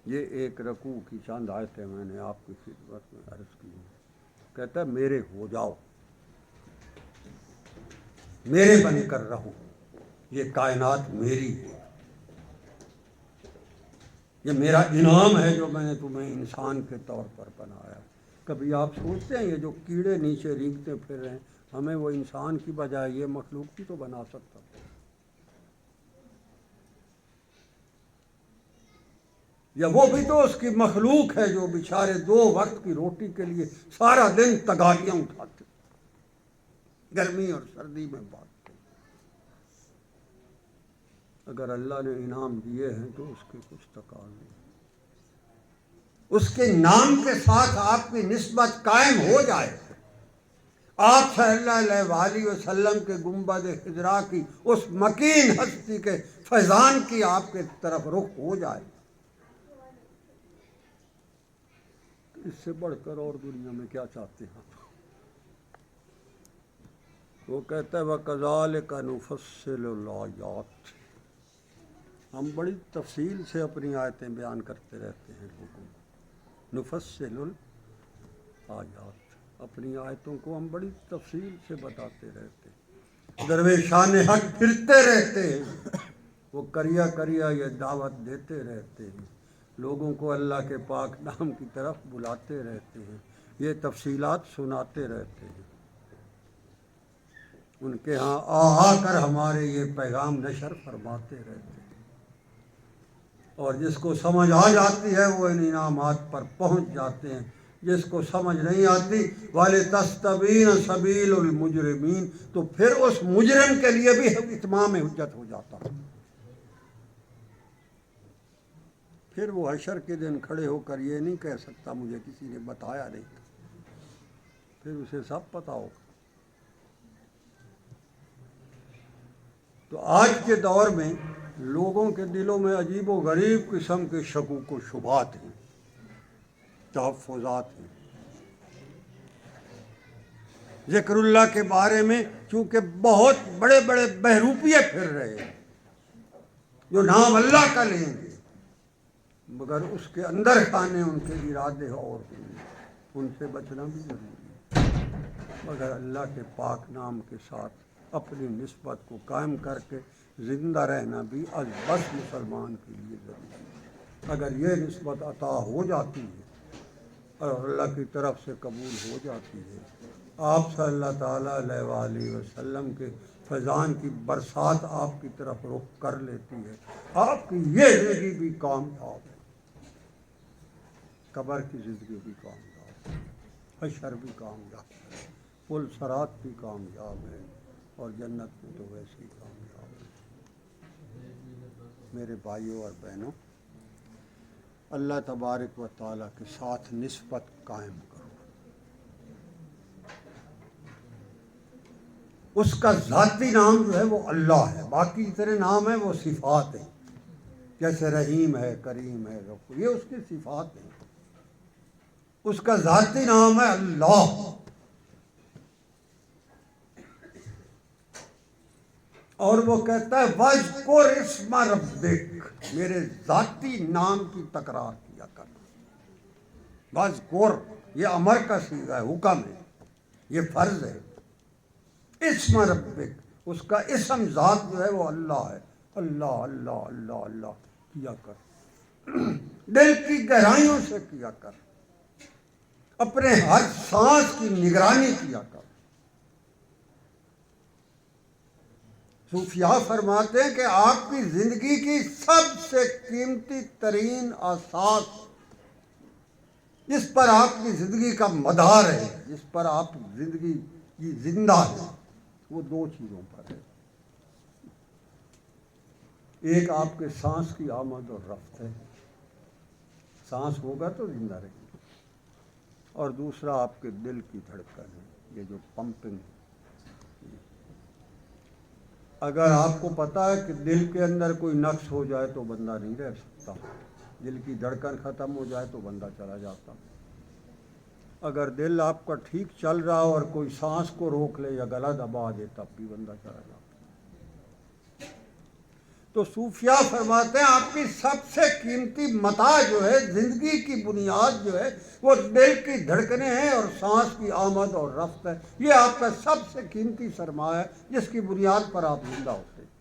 یہ ایک رکوع کی چند آیتیں میں نے آپ کی خدمت میں عرض کی ہیں۔ کہتا ہے میرے ہو جاؤ، میرے بن کر رہو، یہ کائنات میری ہے، یہ میرا انعام ہے جو میں نے تمہیں انسان کے طور پر بنایا۔ کبھی آپ سوچتے ہیں یہ جو کیڑے نیچے رینگتے پھر رہے ہیں، ہمیں وہ انسان کی بجائے یہ مخلوق بھی تو بنا سکتا تھا۔ یا وہ بھی تو اس کی مخلوق ہے جو بیچارے 2 وقت کی روٹی کے لیے سارا دن تگاڑیاں اٹھاتے، گرمی اور سردی میں بھاگتے۔ اگر اللہ نے انعام دیے ہیں تو اس کے کچھ تقاضے، اس کے نام کے ساتھ آپ کی نسبت قائم ہو جائے، آپ صلی اللہ علیہ وسلم کے گنبد خضرا کی اس مکین ہستی کے فیضان کی آپ کے طرف رخ ہو جائے، اس سے بڑھ کر اور دنیا میں کیا چاہتے ہیں آپ؟ وہ کہتا ہے وَكَذَلِكَ نُفَصِّلُ الْآيَاتِ، ہم بڑی تفصیل سے اپنی آیتیں بیان کرتے رہتے ہیں لوگوں کو۔ نُفَصِّلُ الْآيَاتِ، اپنی آیتوں کو ہم بڑی تفصیل سے بتاتے رہتے ہیں، درویشان حق پھرتے رہتے ہیں، وہ کریا کریا یہ دعوت دیتے رہتے ہیں، لوگوں کو اللہ کے پاک نام کی طرف بلاتے رہتے ہیں، یہ تفصیلات سناتے رہتے ہیں، ان کے ہاں آ کر ہمارے یہ پیغام نشر فرماتے رہتے ہیں، اور جس کو سمجھ آ جاتی ہے وہ ان انعامات پر پہنچ جاتے ہیں، جس کو سمجھ نہیں آتی وَلِتَسْتَبِينَ سَبِيلُ الْمُجْرِمِينَ، تو پھر اس مجرم کے لیے بھی اتمام حجت ہو جاتا ہے۔ پھر وہ حشر کے دن کھڑے ہو کر یہ نہیں کہہ سکتا مجھے کسی نے بتایا نہیں تھا، پھر اسے سب پتا ہوگا۔ تو آج کے دور میں لوگوں کے دلوں میں عجیب و غریب قسم کے شکوک و شبہات ہیں، تحفظات ہیں۔ ذکر اللہ کے بارے میں چونکہ بہت بڑے بڑے بہروپیے پھر رہے ہیں جو نام اللہ کا لیں گے، مگر اس کے اندر کھانے ان کے ارادے اور ہوں گے۔ ان سے بچنا بھی ضروری ہے، مگر اللہ کے پاک نام کے ساتھ اپنی نسبت کو قائم کر کے زندہ رہنا بھی از بس مسلمان کے لیے ضروری ہے۔ اگر یہ نسبت عطا ہو جاتی ہے اور اللہ کی طرف سے قبول ہو جاتی ہے، آپ صلی اللہ تعالیٰ علیہ وآلہ وسلم کے فیضان کی برسات آپ کی طرف رخ کر لیتی ہے، آپ کی یہ زندگی بھی کامیاب ہے، قبر کی زندگی بھی کامیاب ہے، حشر بھی کامیاب ہے، پل صراط بھی کامیاب ہے، اور جنت میں تو ویسے ہی کامیاب ہے۔ میرے بھائیوں اور بہنوں، اللہ تبارک و تعالیٰ کے ساتھ نسبت قائم کرو۔ اس کا ذاتی نام جو ہے وہ اللہ ہے، باقی جتنے نام ہیں وہ صفات ہیں، جیسے رحیم ہے، کریم ہے، غفور، یہ اس کی صفات ہیں۔ اس کا ذاتی نام ہے اللہ، اور وہ کہتا ہے وَاذْكُرِ اسْمَ رَبِّكَ، میرے ذاتی نام کی تکرار کیا کر۔ وَاذْكُرْ یہ امر کا صیغہ ہے، حکم ہے، یہ فرض ہے۔ اسم ربک، اس کا اسم ذات جو ہے وہ اللہ ہے، اللہ اللہ اللہ اللہ کیا کر، دل کی گہرائیوں سے کیا کر، اپنے ہر سانس کی نگرانی کیا کر۔ صوفیاء فرماتے ہیں کہ آپ کی زندگی کی سب سے قیمتی ترین اساس، جس پر آپ کی زندگی کا مدار ہے، جس پر آپ زندگی کی زندہ ہے، وہ دو چیزوں پر ہے۔ ایک آپ کے سانس کی آمد اور رفت ہے، سانس ہوگا تو زندہ رہیں گے، اور دوسرا آپ کے دل کی دھڑکن ہے، یہ جو پمپنگ ہے۔ اگر آپ کو پتا ہے کہ دل کے اندر کوئی نقص ہو جائے تو بندہ نہیں رہ سکتا، دل کی دھڑکن ختم ہو جائے تو بندہ چلا جاتا۔ اگر دل آپ کا ٹھیک چل رہا اور کوئی سانس کو روک لے یا گلا دبا دے تب بھی بندہ چلا جاتا۔ تو صوفیاء فرماتے ہیں آپ کی سب سے قیمتی متاع جو ہے، زندگی کی بنیاد جو ہے، وہ دل کی دھڑکنیں ہیں اور سانس کی آمد اور رفت ہے۔ یہ آپ کا سب سے قیمتی سرمایہ ہے جس کی بنیاد پر آپ زندہ ہوتے ہیں۔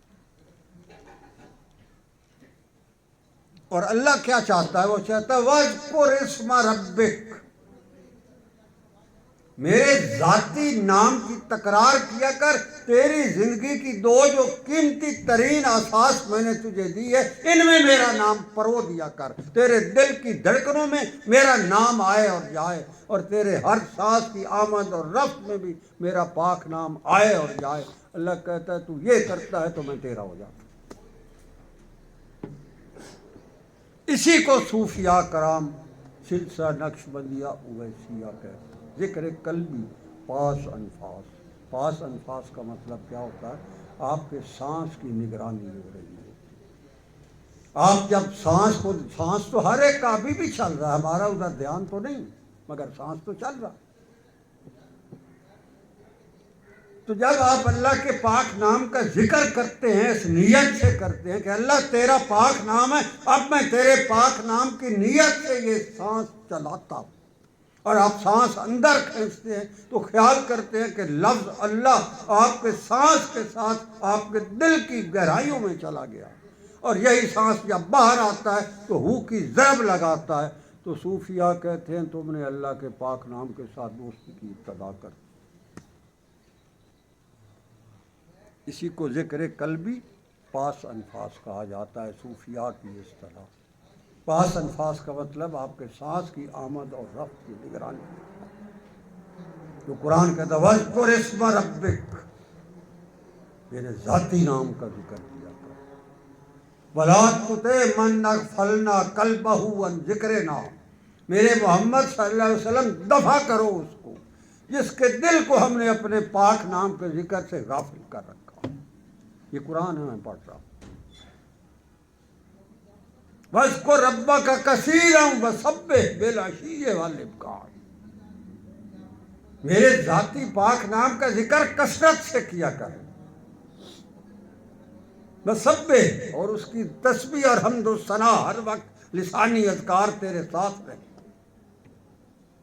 اور اللہ کیا چاہتا ہے؟ وہ چاہتا ہے وَاذْكُرِ اسْمَ رَبِّكَ، میرے ذاتی نام کی تکرار کیا کر، تیری زندگی کی دو جو قیمتی ترین اساس میں نے تجھے دی ہے، ان میں میرا نام پرو دیا کر، تیرے دل کی دھڑکنوں میں میرا نام آئے اور جائے، اور تیرے ہر سانس کی آمد اور رفت میں بھی میرا پاک نام آئے اور جائے۔ اللہ کہتا ہے تو یہ کرتا ہے تو میں تیرا ہو جاتا۔ اسی کو صوفیاء کرام سلسلہ نقشبندیہ اویسیہ کہتے ہیں۔ ذکر قلبی پاس انفاس، پاس انفاس کا مطلب کیا ہوتا ہے؟ آپ کے سانس کی نگرانی ہو رہی ہے۔ آپ جب سانس تو ہر ایک کا ابھی بھی چل رہا ہے، ہمارا ادھر دھیان تو نہیں، مگر سانس تو چل رہا۔ تو جب آپ اللہ کے پاک نام کا ذکر کرتے ہیں، اس نیت سے کرتے ہیں کہ اللہ تیرا پاک نام ہے، اب میں تیرے پاک نام کی نیت سے یہ سانس چلاتا ہوں، اور آپ سانس اندر کھینچتے ہیں تو خیال کرتے ہیں کہ لفظ اللہ آپ کے سانس کے ساتھ آپ کے دل کی گہرائیوں میں چلا گیا، اور یہی سانس جب باہر آتا ہے تو ہو کی ضرب لگاتا ہے۔ تو صوفیاء کہتے ہیں تم نے اللہ کے پاک نام کے ساتھ دوستی کی ابتدا کر دی۔ اسی کو ذکر قلبی پاس انفاس کہا جاتا ہے، صوفیاء کی اصطلاح۔ پاس انفاس کا مطلب آپ کے سانس کی آمد اور رفت کی نگرانی۔ جو قرآن کہتا ہے وَاذْكُرِ اسْمَ رَبِّكَ، میرے ذاتی نام کا ذکر کیا کر۔ وَلَا تُطِعْ مَنْ أَغْفَلْنَا قَلْبَهُ عَنْ ذِكْرِنَا، میرے محمد صلی اللہ علیہ وسلم دفع کرو اس کو جس کے دل کو ہم نے اپنے پاک نام کے ذکر سے غافل کر رکھا۔ یہ قرآن ہے، میں پڑھ رہا ہوں۔ وَاذْكُرْ رَبَّكَ كَثِيرًا وَسَبِّحْ بِالْعَشِيِّ وَالْإِبْكَارِ، میرے ذاتی پاک نام کا ذکر کثرت سے کیا کر، وَسَبِّحْ، اور اس کی تسبیح اور حمد و ثنا ہر وقت لسانی اذکار تیرے ساتھ رہے۔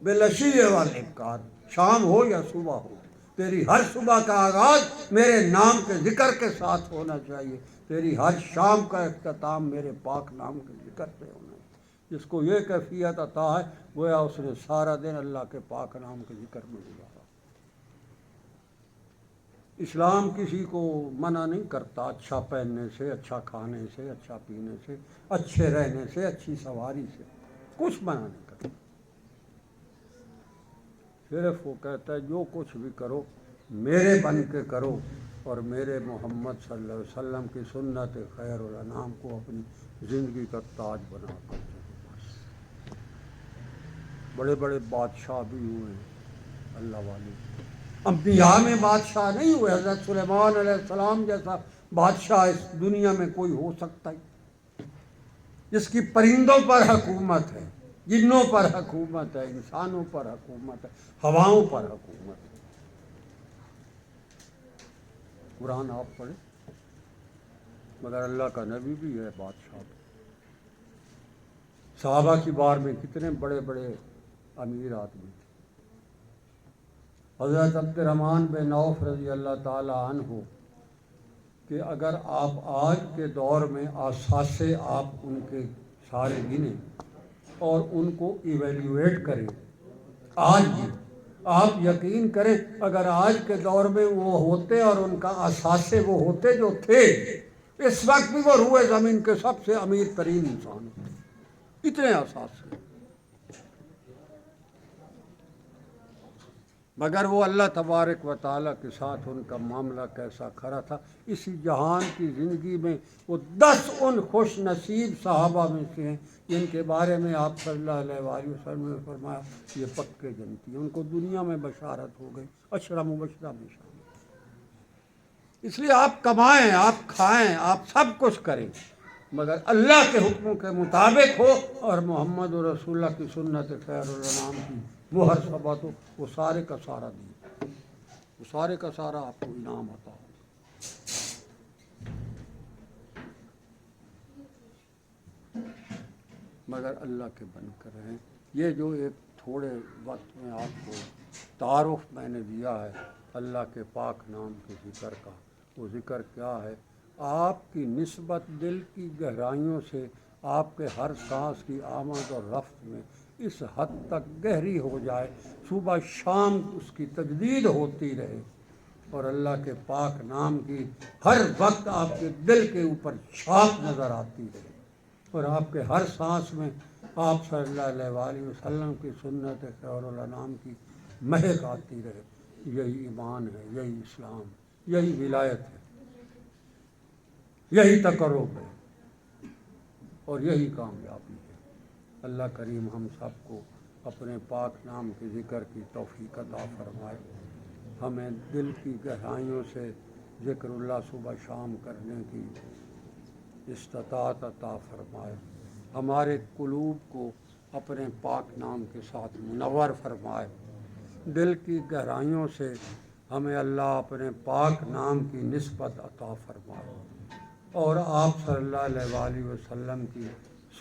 بالعشی والابکار، شام ہو یا صبح ہو، تیری ہر صبح کا آغاز میرے نام کے ذکر کے ساتھ ہونا چاہیے، تیری ہر شام کا اختتام میرے پاک نام کے ذکر سے ہونا چاہیے۔ جس کو یہ کیفیت عطا ہے گویا اس نے سارا دن اللہ کے پاک نام کے ذکر میں گزارا۔ اسلام کسی کو منع نہیں کرتا اچھا پہننے سے، اچھا کھانے سے، اچھا پینے سے، اچھے رہنے سے، اچھی سواری سے، کچھ منع نہیں کرتا۔ صرف وہ کہتا ہے جو کچھ بھی کرو میرے بن کے کرو، اور میرے محمد صلی اللہ علیہ وسلم کی سنت خیر الانام کو اپنی زندگی کا تاج بنا کر چلو۔ بس بڑے بڑے بادشاہ بھی ہوئے ہیں اللہ والے، انبیاء میں بادشاہ نہیں ہوئے۔ حضرت سلیمان علیہ السلام جیسا بادشاہ اس دنیا میں کوئی ہو سکتا ہے جس کی پرندوں پر حکومت ہے، جنوں پر حکومت ہے، انسانوں پر حکومت ہے، ہواؤں پر حکومت ہے۔ قرآن آپ پڑھیں، مگر اللہ کا نبی بھی ہے بادشاہ بھی۔ صحابہ کی بار میں کتنے بڑے بڑے امیر آدمی تھے۔ حضرت عبد الرحمن بن عوف رضی اللہ تعالی عنہ کہ اگر آپ آج کے دور میں اثاثے آپ ان کے سارے گنیں اور ان کو ایویلیویٹ کریں، آج بھی آپ یقین کریں اگر آج کے دور میں وہ ہوتے اور ان کا اثاثے وہ ہوتے جو تھے، اس وقت بھی وہ روئے زمین کے سب سے امیر ترین انسان ہوتے، اتنے اثاثے۔ مگر وہ اللہ تبارک و تعالیٰ کے ساتھ ان کا معاملہ کیسا کھڑا تھا، اسی جہان کی زندگی میں وہ 10 ان خوش نصیب صحابہ میں سے ہیں جن کے بارے میں آپ صلی اللہ علیہ وآلہ وسلم نے فرمایا یہ پکے جنتی ہیں، ان کو دنیا میں بشارت ہو گئی، عشرہ مبشرہ میں شامل۔ اس لیے آپ کمائیں، آپ کھائیں، آپ سب کچھ کریں، مگر اللہ کے حکموں کے مطابق ہو اور محمد رسول اللہ کی سنت خیر الانام کی مہر ثبت ہو، وہ سارے کا سارا دین، وہ سارے کا سارا آپ کو انعام عطا ہو۔ مگر اللہ کے بن کر رہیں۔ یہ جو ایک تھوڑے وقت میں آپ کو تعارف میں نے دیا ہے اللہ کے پاک نام کے ذکر کا، وہ ذکر کیا ہے؟ آپ کی نسبت دل کی گہرائیوں سے آپ کے ہر سانس کی آمد اور رفت میں اس حد تک گہری ہو جائے، صبح شام اس کی تجدید ہوتی رہے، اور اللہ کے پاک نام کی ہر وقت آپ کے دل کے اوپر چھاپ نظر آتی رہے، اور آپ کے ہر سانس میں آپ صلی اللہ علیہ وآلہ وسلم کی سنت خیر الانام کی مہک آتی رہے۔ یہی ایمان ہے، یہی اسلام، یہی ولایت ہے، یہی تقرب ہے، اور یہی کامیابی ہے۔ اللہ کریم ہم سب کو اپنے پاک نام کے ذکر کی توفیق عطا فرمائے، ہمیں دل کی گہرائیوں سے ذکر اللہ صبح شام کرنے کی استطاعت عطا فرمائے، ہمارے قلوب کو اپنے پاک نام کے ساتھ منور فرمائے، دل کی گہرائیوں سے ہمیں اللہ اپنے پاک نام کی نسبت عطا فرمائے، اور آپ صلی اللہ علیہ وآلہ وسلم کی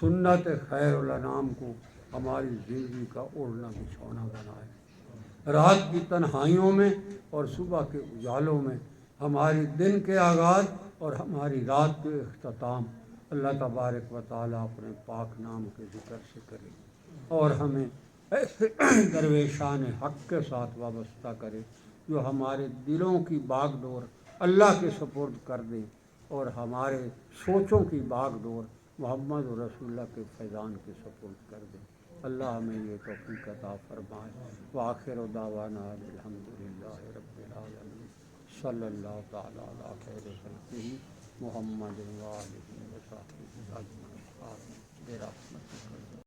سنت خیر الانام کو ہماری زندگی کا اوڑھنا بچھونا بنائے، رات کی تنہائیوں میں اور صبح کے اجالوں میں ہماری دن کے آغاز اور ہماری رات کے اختتام اللہ تبارک و تعالیٰ اپنے پاک نام کے ذکر سے کرے، اور ہمیں ایسے درویشان حق کے ساتھ وابستہ کرے جو ہمارے دلوں کی باغ ڈور اللہ کے سپرد کر دے، اور ہمارے سوچوں کی باغ ڈور محمد رسول اللہ کے فیضان کے سپرد کر دے۔ اللہ ہمیں یہ توفیق عطا فرمائے۔ وآخر دعوانا الحمدللہ رب العالمین، صلی اللہ تعالیٰ علی خیر خلقہ محمد وآلہ وصحبہ اجمعین۔